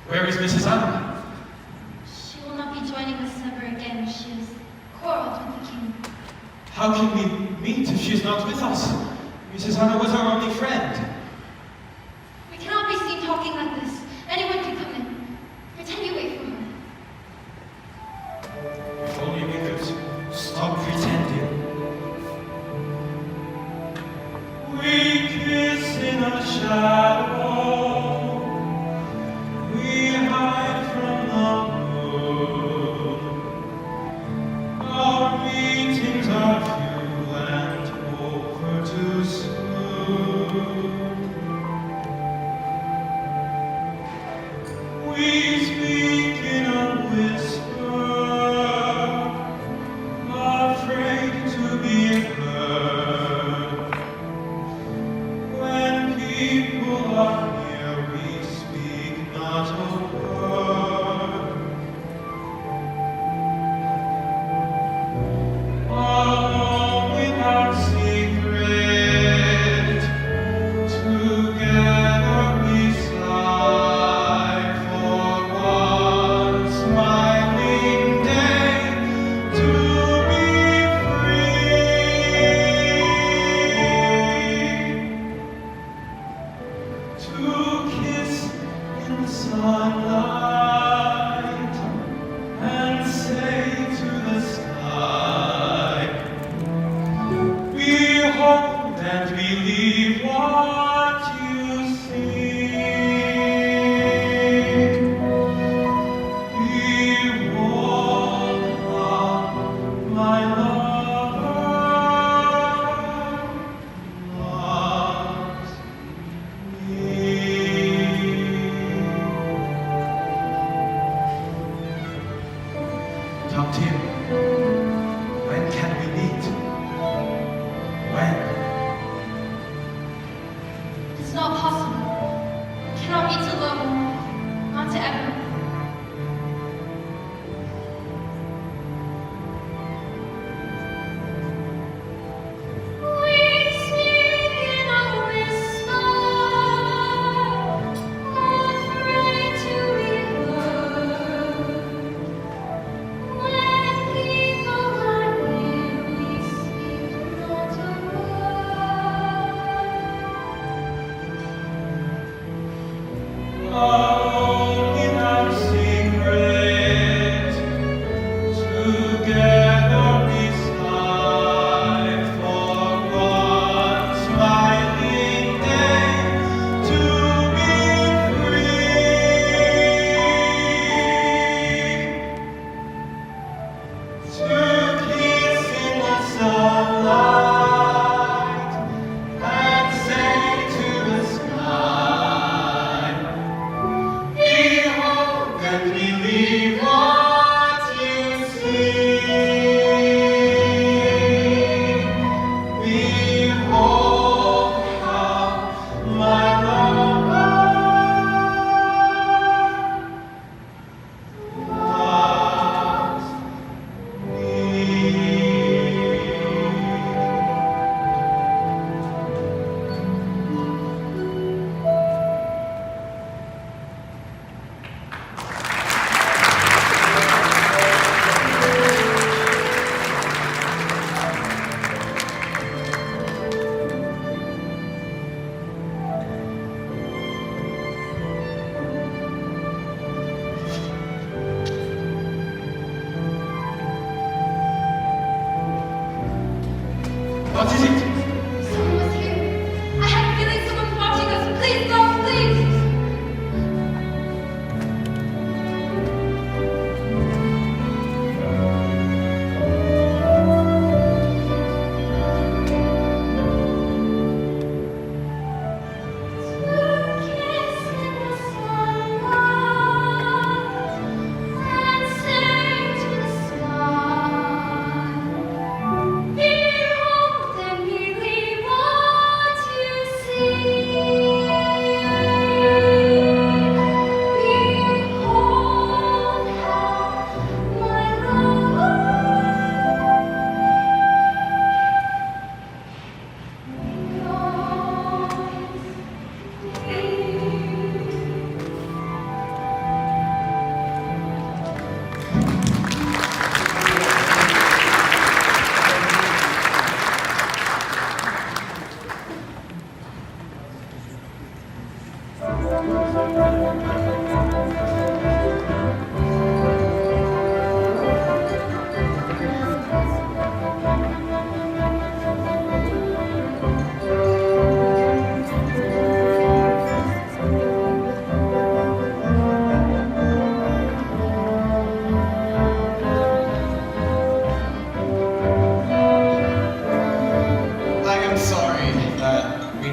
Where is Mrs. Anna? She will not be joining us ever again. She has quarreled with the king. How can we meet if she is not with us? Mrs. Anna was our only friend. We cannot be seen talking like this. Anyone could come in. Pretend you wait for her. If only we could stop pretending. We kiss in a shadow. We hide from the moon. Our meetings are few and over too soon. We speak in a whisper, afraid to be heard. When people are near, we speak not a word. Alone without secret, together we sigh for one smiling day to be free, to kiss in the sunlight and say to the sky, behold and believe what you see. Behold how my lover loves me. Talk to him. When can we meet? When? It's not possible. We cannot meet alone.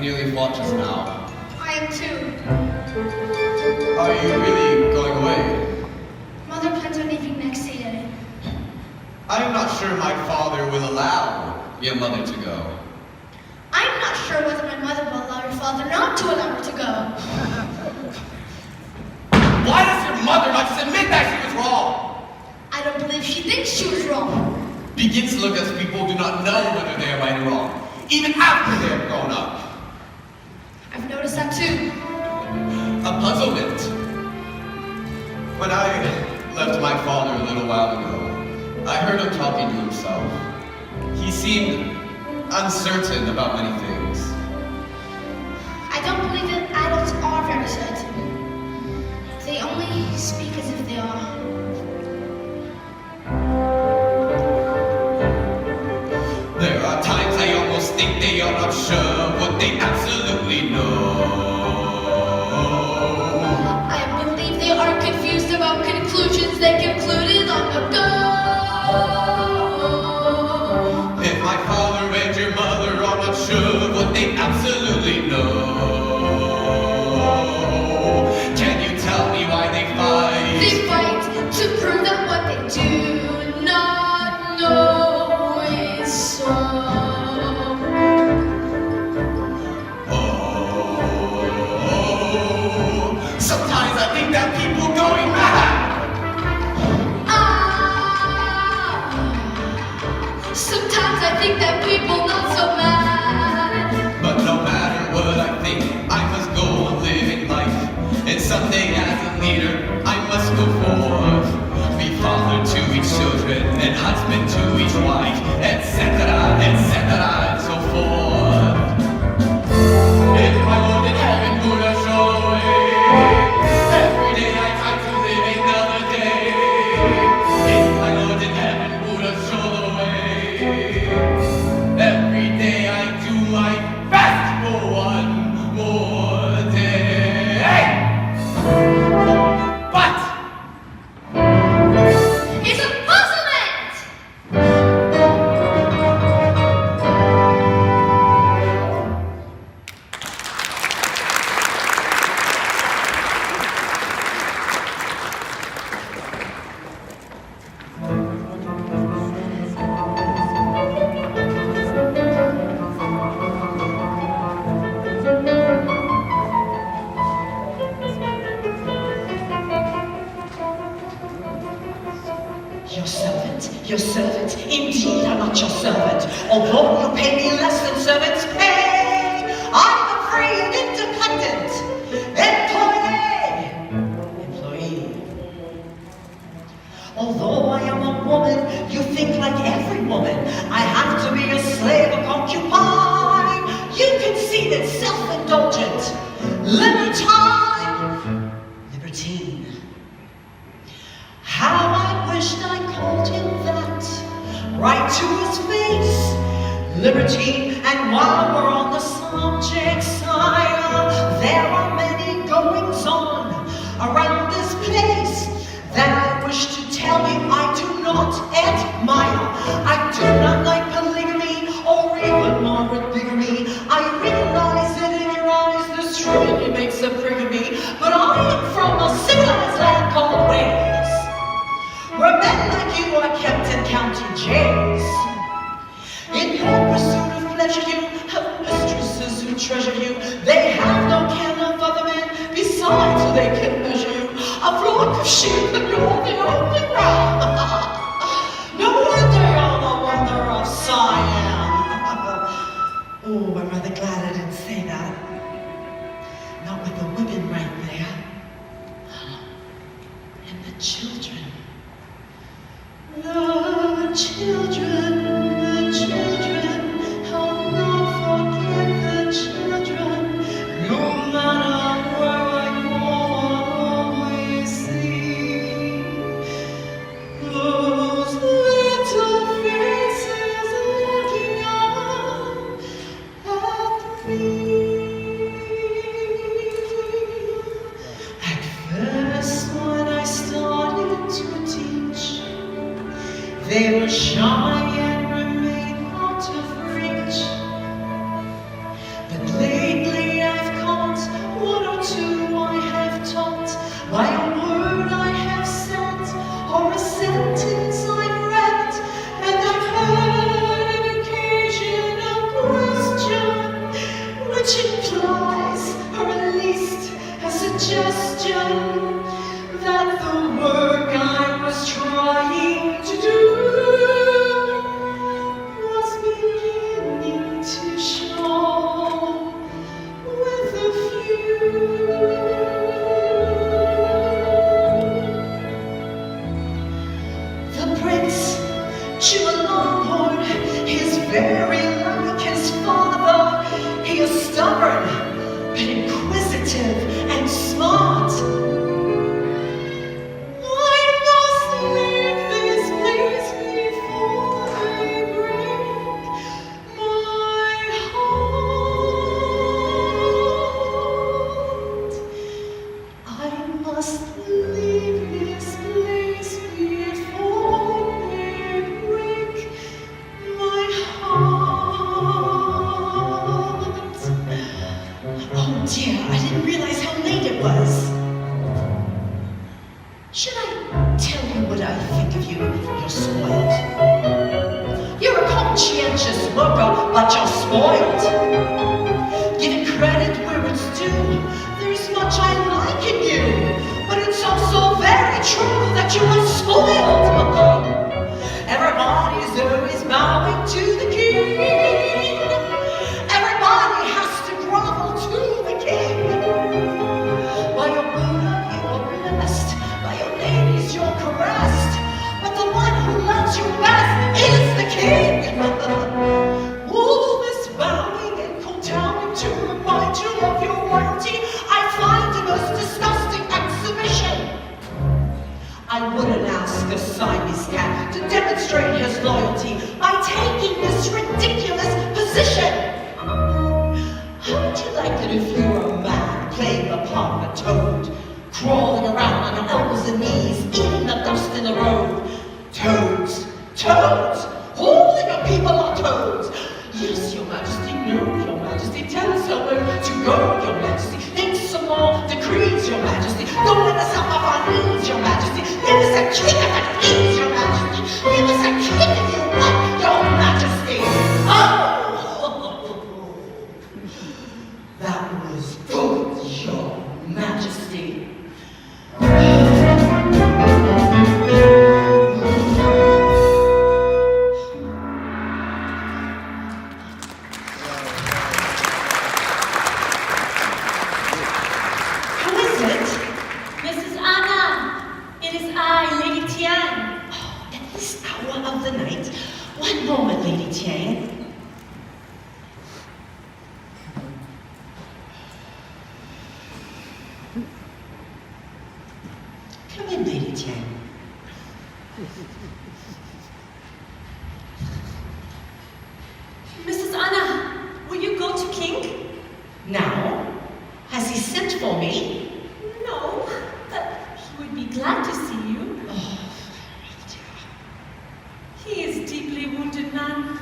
nearly fought just now. I am too. Are you really going away? Mother plans on leaving next day. I'm not sure my father will allow your mother to go. I'm not sure whether my mother will allow your father not to allow her to go. Why does your mother not just admit that she was wrong? I don't believe she thinks she was wrong. Begins to look as people do not know whether they are right or wrong, even after they have grown up. I've noticed that too. A puzzlement. When I left my father a little while ago, I heard him talking to himself. He seemed uncertain about many things. I don't believe that adults are very certain. They only speak as if they are. There are times I almost think they are not sure what they absolutely know. I believe they are confused about conclusions they concluded long ago. If my father and your mother are not sure what they absolutely know, can you tell me why they fight? They fight to prove that what they do not know is so. Sometimes I think that people going mad. Sometimes I think that people not so mad. But no matter what I think, I must go on living life. And someday as a leader, I must go forth. Be father to each children, and husband to each wife, etc., and so forth. If my Lord in heaven would have shown the way, every day I try to live another day. If my Lord in heaven would have shown the way, every day I do my best for one more day. But It's a puzzlement! Your servant, indeed I'm not your servant. Although you pay me less than servants pay, I'm a free and independent employee. Although I am a woman, you think like every woman. I have to be a slave, a concubine. You conceive it self-indulgent, libertine. How I wished I called him that, right to his face. Libertine, and while we're on the subject, sire, there are many goings on around this place that I wish to tell you I do not admire. I do not like polygamy or even moderate bigamy. I realize that in your eyes this truly makes a prig of me, but I am from a civilized land called Wales, where men like you are kept in county jails. In your pursuit of pleasure you have mistresses who treasure you. They have no ken of other men, besides who they can measure you. A flock of sheep and you're the only ram. No wonder you're the wonder of Siam. Oh, I'm rather glad I didn't say that. Not with the women right there. And the children. The children, how not forget the children. No matter where I go, I'll always see those little faces looking up at me. At first, when I started to teach, they were shy and remained out of reach. But lately suggestion that the work I was trying to do was beginning to show with a few. The prince chew a longhorn, he's very like his father. He is stubborn, but inquisitive and smart. I must leave this place before they break my heart. I must leave this place before they break my heart. Oh dear, I didn't realize how late it was. Should I tell you what I think of you? You're spoiled. You're a conscientious worker, but you're spoiled. Giving credit where it's due, there's much I like in you, but it's also very true that you are spoiled. Everybody's always bowing to the king. Everybody has to grovel to the king. By your Buddha, you're blessed. By your ladies, you're caressed. But the one who loves you best is the king. All this bowing and kowtowing to remind you of your royalty, I find a most disgusting exhibition. I wouldn't ask a Siamese cat to demonstrate his loyalty by taking this ridiculous position. How would you like it if you were a man playing the part of a toad, crawling around on your elbows and knees, eating the dust in the road? Toads, toads, all the young people are toads. Yes, your majesty, no, your majesty, tell us somewhere to go, your majesty. Think some more decrees, your majesty. Don't let us up off our knees, your majesty. Give us a kick of the knees, your majesty. Give us a kick if you want, your majesty. Oh! That was good, your majesty. Who is it? Mrs. Anna, it is I, Lady Tian. Oh, at this hour of the night. One moment, Lady Tian. Come in, Lady Tian. Mrs. Anna, will you go to King? Now, has he sent for me? No, but he would be glad to see you. Oh, He is deeply wounded man.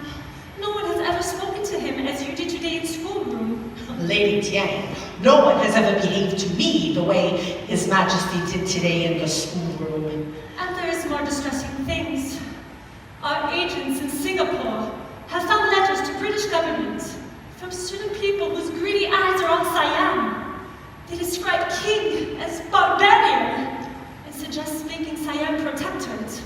No one has ever spoken to him as you did today in schoolroom. Lady Tian, no one has ever behaved to me the way His Majesty did today in the schoolroom. And there is more distressing things. Our agents in Singapore have found letters to British government from certain people whose greedy eyes are on Siam. They describe King as barbarian and suggest making Siam protectorate.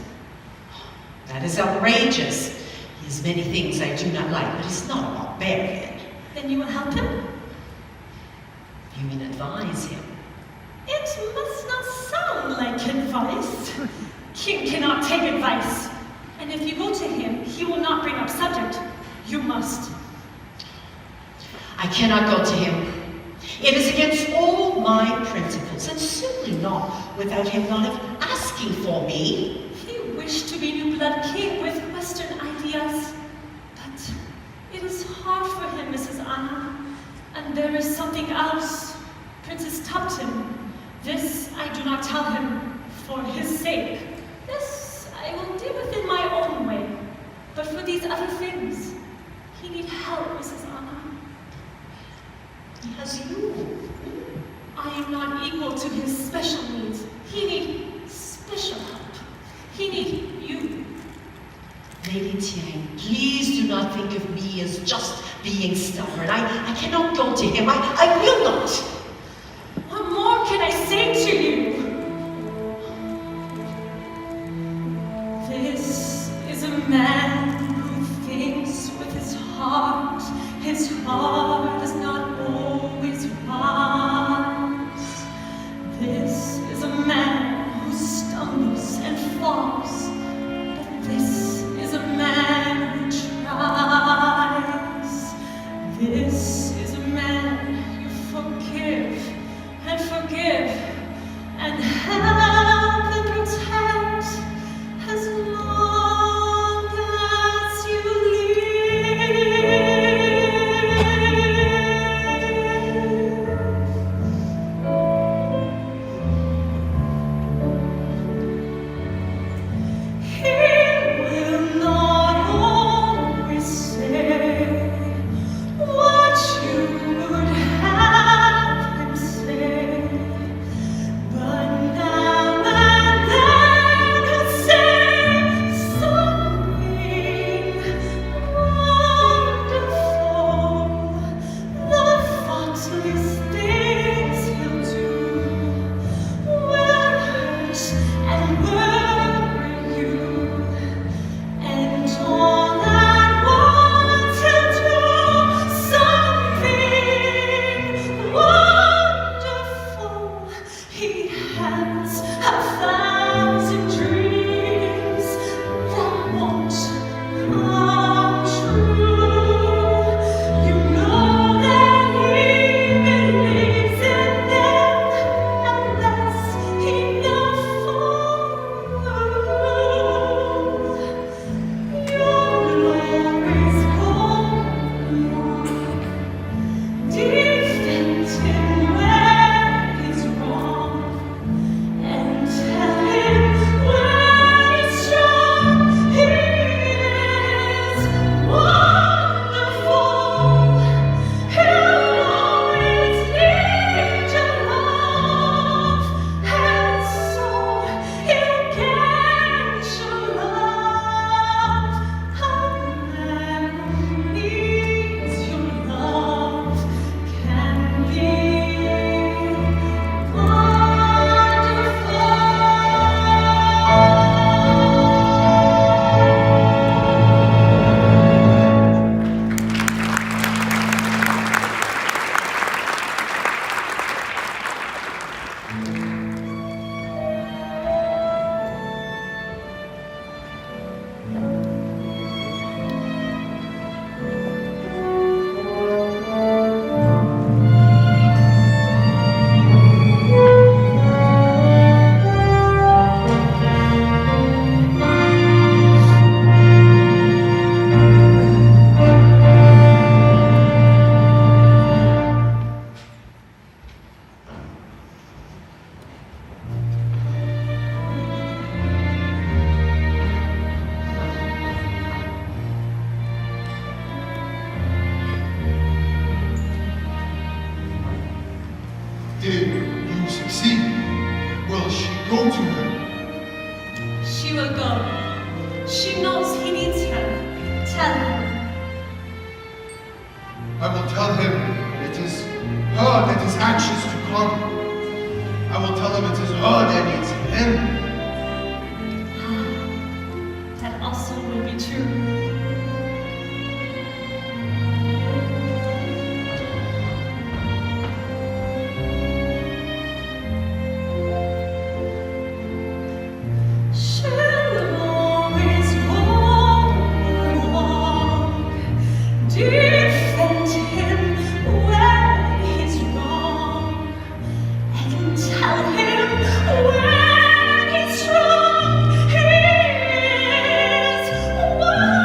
That is outrageous. He has many things I do not like, but he's not a barbarian. Then you will help him? You mean advise him? It must not sound like advice. King cannot take advice. And if you go to him, he will not bring up subject. You must. I cannot go to him. It is against all my principles, and certainly not without him not have asking for me. He wished to be new blood king with Western ideas. But it is hard for him, Mrs. Anna. And there is something else. Princess Tupton. This I do not tell him for his sake. This I will deal with in my own way. But for these other things, he need help, Mrs. Anna. He has you. I am not equal to his special needs. He need special help. He need you. Lady Tian, please do not think of me as just being stubborn. I cannot go to him. I will not. What more can can I say to you? This is a man who thinks with his heart. His heart is not always wise. This is a man who stumbles and falls, but this is a man who tries. This is a man you forgive and help and protect as long as you live. He will not always say what you would have him say, but now and then he'll say something wonderful. The thoughtless things he'll do will hurt and worry you, and all at once he'll do something wonderful. He has 1,000 dreams that won't come true. You know that he believes in them, and that's enough for you. Your glory's gone wrong. Defend him where he's wrong, and tell him where he's strong. He is wonderful. He'll always need your love, and so he'll get your love. A man who needs your love can be Did you succeed? Will she go to him? She will go. She knows he needs her. Tell him. I will tell him it is her that is anxious to come. I will tell him it is her that needs him. That also will be true. She'll always go along, defend him where he's wrong, and tell him when he's strong. He is wonderful.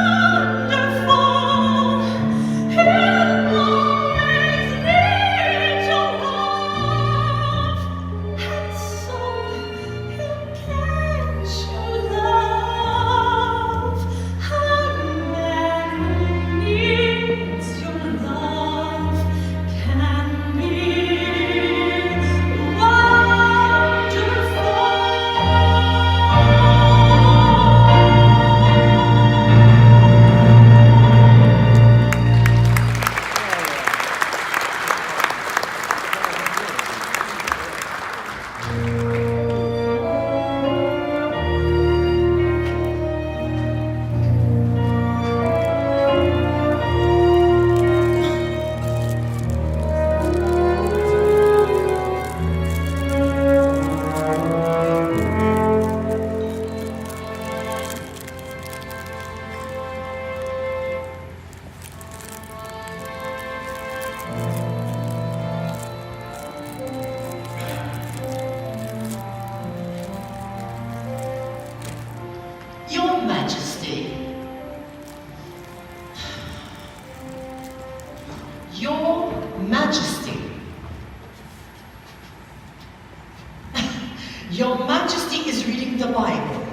Your Majesty is reading the Bible.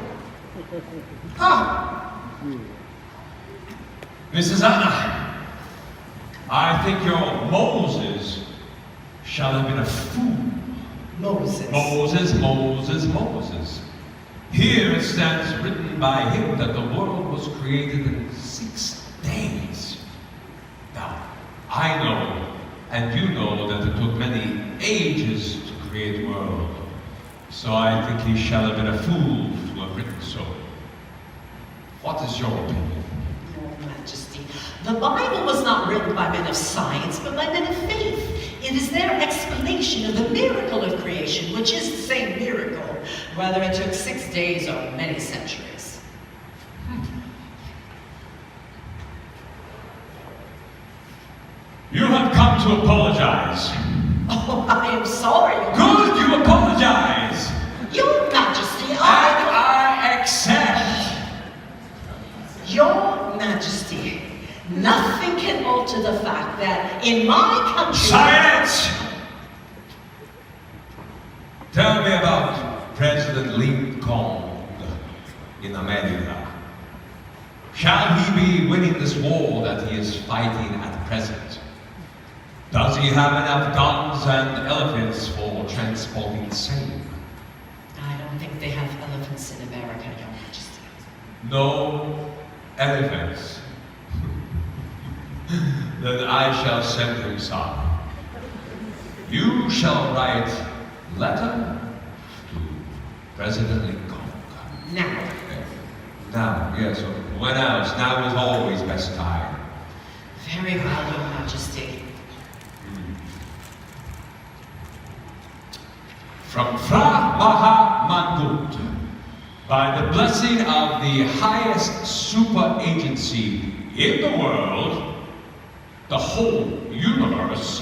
Mrs. Anna, I think your Moses shall have been a fool. Moses. Moses. Here it stands written by him that the world was created in 6 days. Now, I know, and you know, that it took many ages to create the world. So I think he shall have been a fool to have written so. What is your opinion? Your Majesty, the Bible was not written by men of science, but by men of faith. It is their explanation of the miracle of creation, which is the same miracle, whether it took 6 days or many centuries. You have come to apologize. Oh, I am sorry. Good, you apologize. Your Majesty, And I accept. Your Majesty, nothing can alter the fact that in my country... Silence! Tell me about President Lincoln in America. Shall he be winning this war that he is fighting at present? Does he have enough guns and elephants for transporting the same? I don't think they have elephants in America, Your Majesty. No elephants. Then I shall send him some. You shall write letter to President Lincoln. Now, yes, when else? Now is always best time. Very well, Your Majesty. From Fra Maha Mangut, by the blessing of the highest super agency in the world, the whole universe,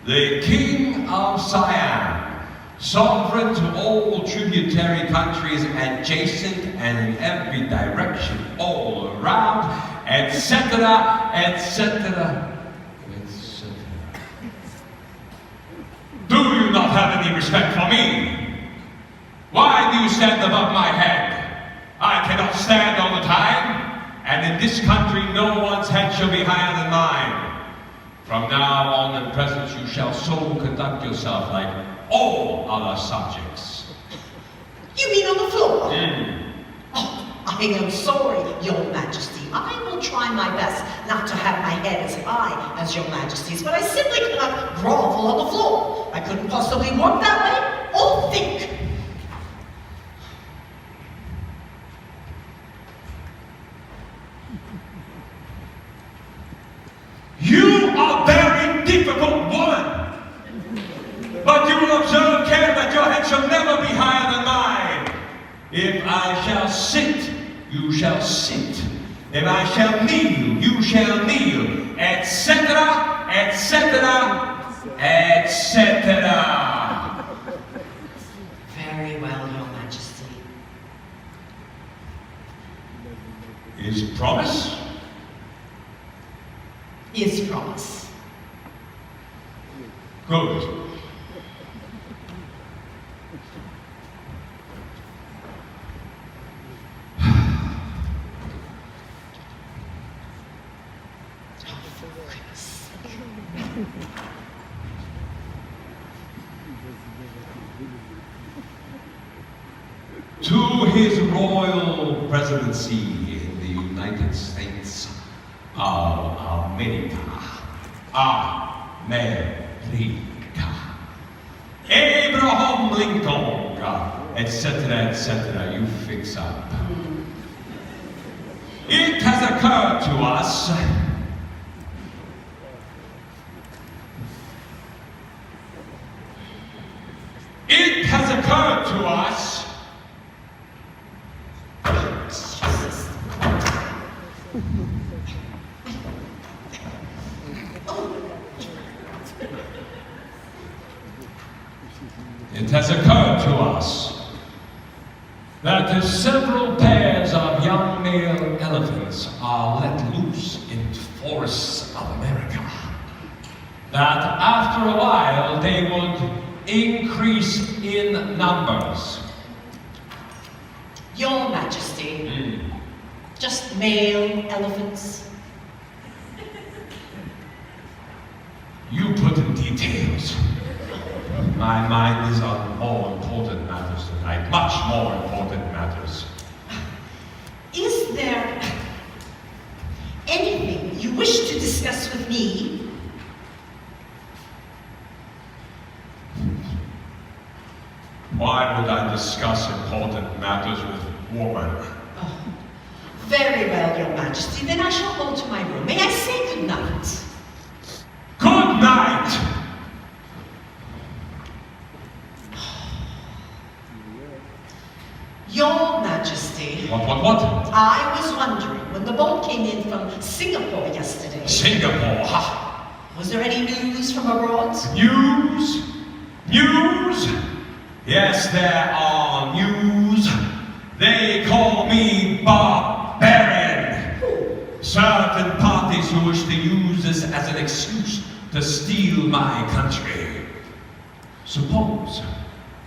the King of Siam, sovereign to all tributary countries adjacent and in every direction all around, etc., etc., etc. Do you not have any respect for me? Why do you stand above my head? I cannot stand all the time, and in this country no one's head shall be higher than mine. From now on and present you shall so conduct yourself like all other subjects. You mean on the floor? Mm. Oh, I am sorry, Your Majesty. I will try my best not to have my head as high as Your Majesty's, but I simply cannot grovel on the floor. I couldn't possibly work that way or think. You are a very difficult woman, but you will observe care that your head shall never be higher than mine. If I shall sit, you shall sit. If I shall kneel, you shall kneel, etc., etc., etc. Very well, Your Majesty. Is promise? Is promise. Good. To his royal presidency in the United States of America. America. Abraham Lincoln, etc., etc. You fix up. It has occurred to us It has occurred to us that if several pairs of young male elephants are let loose in forests of America, that after a while they would increase in numbers? Your Majesty, just male elephants. You put in details. My mind is on more important matters tonight, much more important matters. Is there anything you wish to discuss with me? Why would I discuss important matters with woman? Oh, very well, Your Majesty. Then I shall go to my room. May I say good night? Good night! Your Majesty, What? I was wondering, when the boat came in from Singapore yesterday, Singapore, ha! was there any news from abroad? News? News? Yes, there are news. They call me barbarian. Certain parties who wish to use this as an excuse to steal my country. Suppose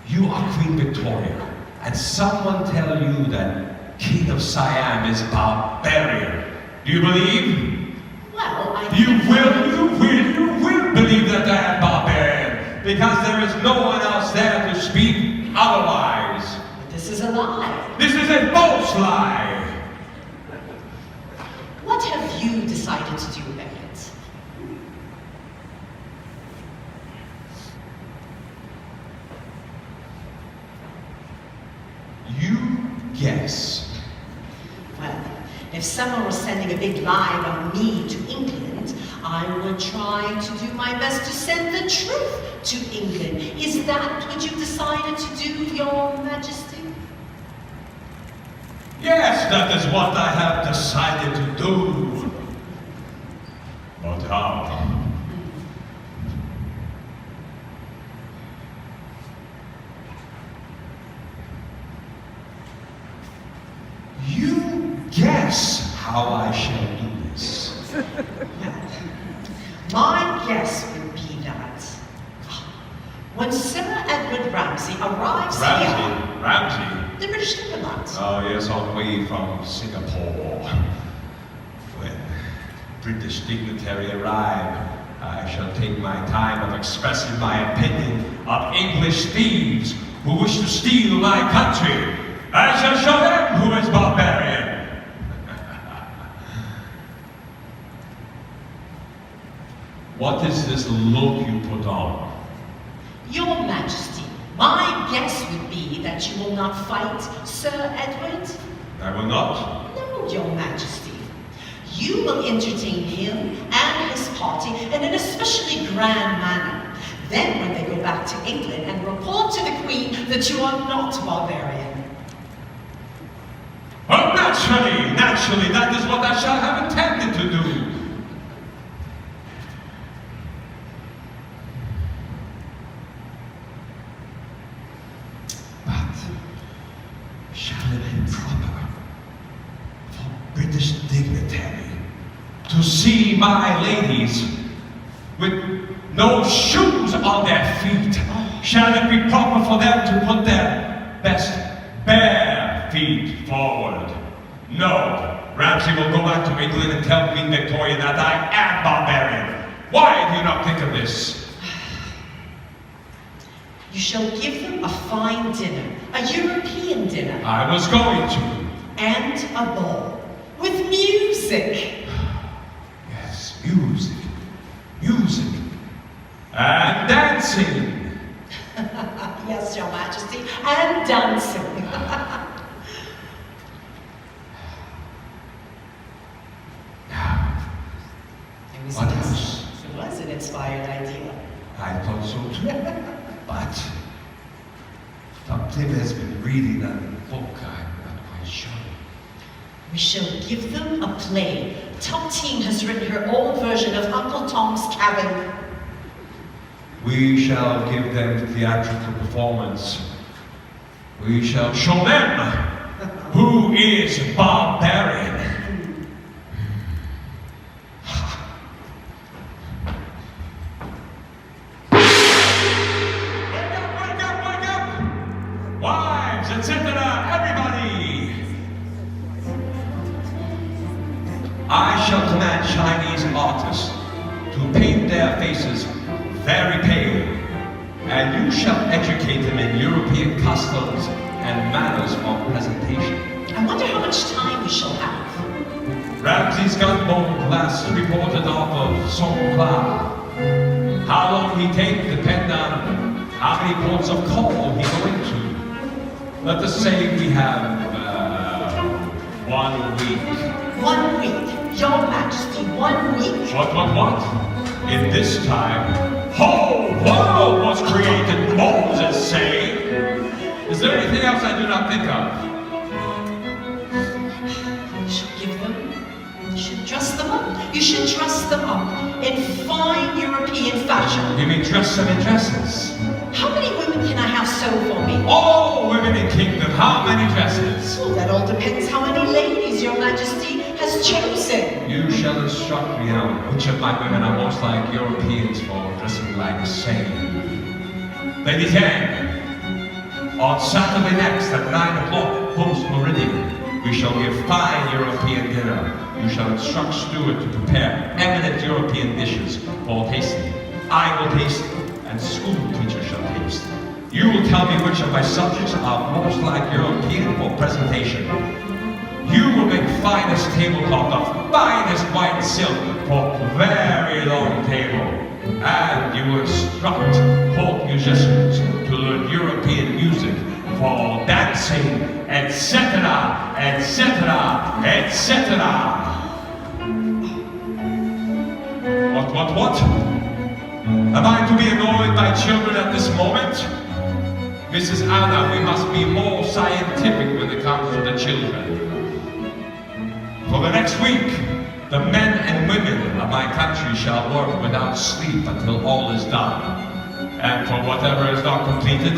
you are Queen Victoria and someone tell you that King of Siam is barbarian. Do you believe? Well, You will believe that I am barbarian, because there is no one else there to speak otherwise. But this is a lie. This is a false lie. What have you decided to do about it? You guess. Well, if someone was sending a big lie about me to England, I would try to do my best to send the truth to England. Is that what you've decided to do, Your Majesty? Yes, that is what I have decided to do. But how? You guess how I shall do this. My guess would be that when Sir Edward Ramsay arrives here, Ramsay? the British diplomat, Oh yes, on the way from Singapore. When British dignitary arrive, I shall take my time of expressing my opinion of English thieves who wish to steal my country. I shall show them who is barbarian. What is this look you put on? Your Majesty, my guess would be that you will not fight Sir Edward. I will not. No, Your Majesty. You will entertain him and his party in an especially grand manner. Then when they go back to England and report to the Queen that you are not barbarian. Oh, naturally, that is what I shall have intended to do. But shall it be proper for British dignitary to see my ladies with no shoes on their feet? Shall it be proper for them to put their best bare feet forward? No. Ramsay will go back to England and tell Queen Victoria that I am barbarian. Why do you not think of this? You shall give them a fine dinner, a European dinner, I was going to. and a ball with music. Yes, music. And dancing. Yes, Your Majesty, and dancing. What else? It was an inspired idea. I thought so too. But something has been reading a book, I'm not quite sure. We shall give them a play. Top Team has written her own version of Uncle Tom's Cabin. We shall give them theatrical performance. We shall show them who is barbarian. shall command Chinese artists to paint their faces very pale, and you shall educate them in European customs and manners of presentation. I wonder how much time we shall have. Ramsay's gunboat last reported off of Songkla. How long he take depend on how many ports of call he go into. Let us say we have 1 week. 1 week. Your Majesty, 1 week. What? In this time, whole world was created, Moses say. Is there anything else I do not think of? You should give them, you should dress them up. You should dress them up in fine European fashion. You mean dress them in dresses? How many women can I have sew for me? All women in kingdom, how many dresses? Well, that all depends how many ladies Your Majesty has chosen. You shall instruct me on which of my women are most like Europeans for dressing like the same. Lady Tang, on Saturday next at 9 o'clock post-meridian, we shall give fine European dinner. You shall instruct steward to prepare eminent European dishes for tasting. I will taste, and school teacher shall taste. You will tell me which of my subjects are most like European for presentation. You will make finest tablecloth of finest white silk for very long table. And you will instruct court musicians to learn European music for dancing, etc., etc., etc. What? Am I to be annoyed by children at this moment? Mrs. Anna, we must be more scientific when it comes to the children. For the next week, the men and women of my country shall work without sleep until all is done. And for whatever is not completed,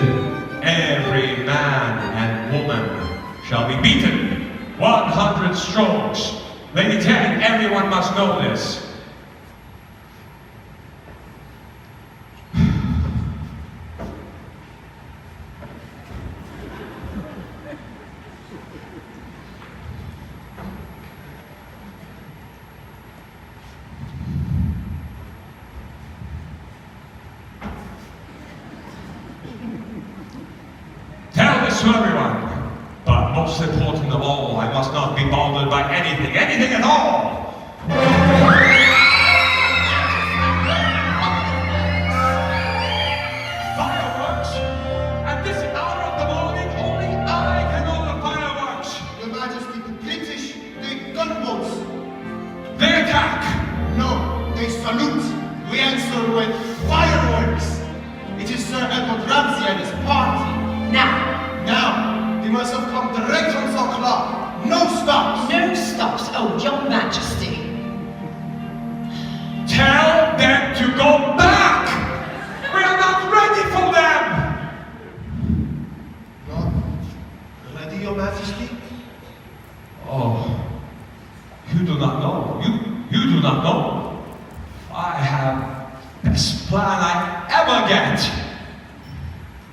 every man and woman shall be beaten 100 strokes. Lady Tang, everyone must know this. To everyone, but most important of all, I must not be bothered by anything at all. Fireworks? At this hour of the morning, only I can order fireworks. Your Majesty, the British, they gunboats. They attack. No, they salute. We answer with fireworks. It is Sir Edward Ramsay and his party. Now, they must have come direct from Songkla. No stops. No stops, oh, Your Majesty. Tell them to go back. We are not ready for them. Not ready, Your Majesty? Oh, you do not know. You do not know. I have best plan I ever get.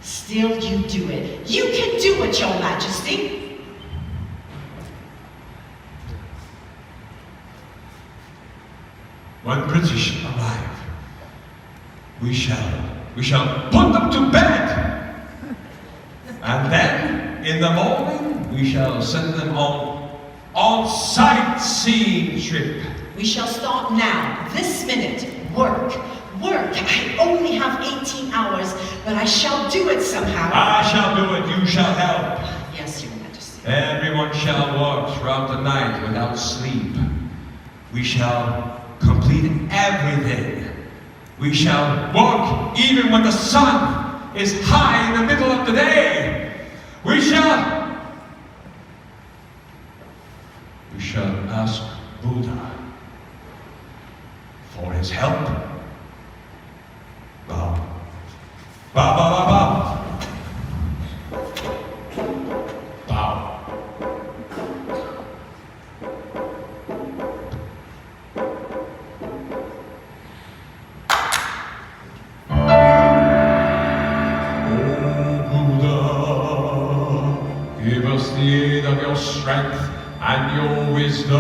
Still you do it. You can do it, Your Majesty. When British arrive, we shall put them to bed. And then, in the morning, we shall send them on sightseeing trip. We shall start now, this minute. Work. I only have 18 hours, but I shall do it somehow. I shall do it, you shall help. Yes, Your Majesty. Everyone shall work throughout the night without sleep. We shall complete everything. We shall work even when the sun is high in the middle of the day. We shall ask Buddha for his help. Bow. Bow, bow, bow, bow. Bow. Give us the aid of your strength and your wisdom.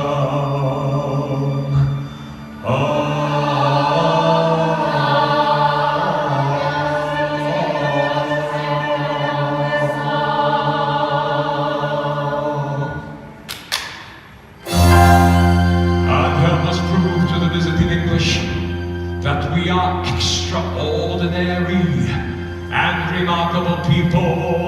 extraordinary and remarkable people.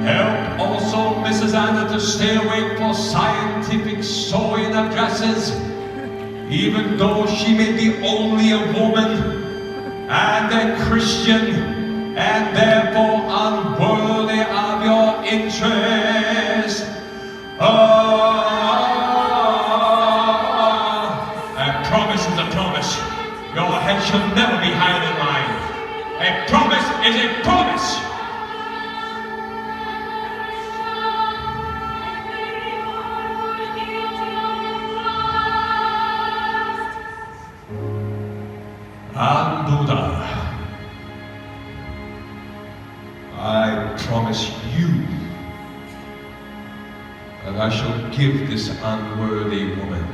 Help also Mrs. Anna to stay awake for scientific sewing addresses, even though she may be only a woman and a Christian and therefore unworthy of your interest. A promise is a promise. Your head shall never be higher than mine. A promise is a promise. And Buddha, I promise you that I shall give this unworthy woman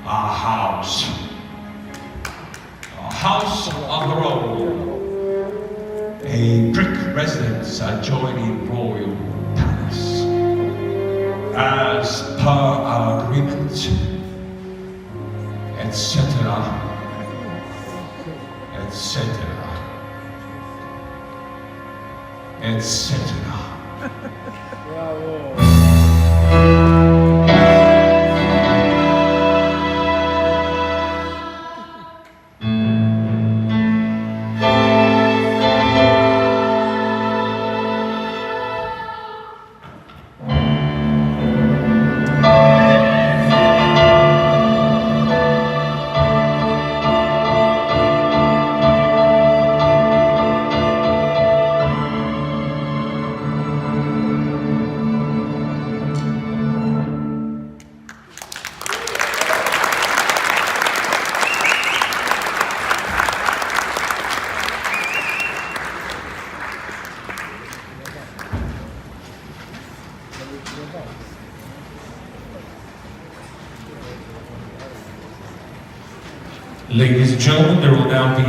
a house of her own, a brick residence adjoining royal palace, as per our agreement, etc. etc. Ladies and gentlemen, there will now be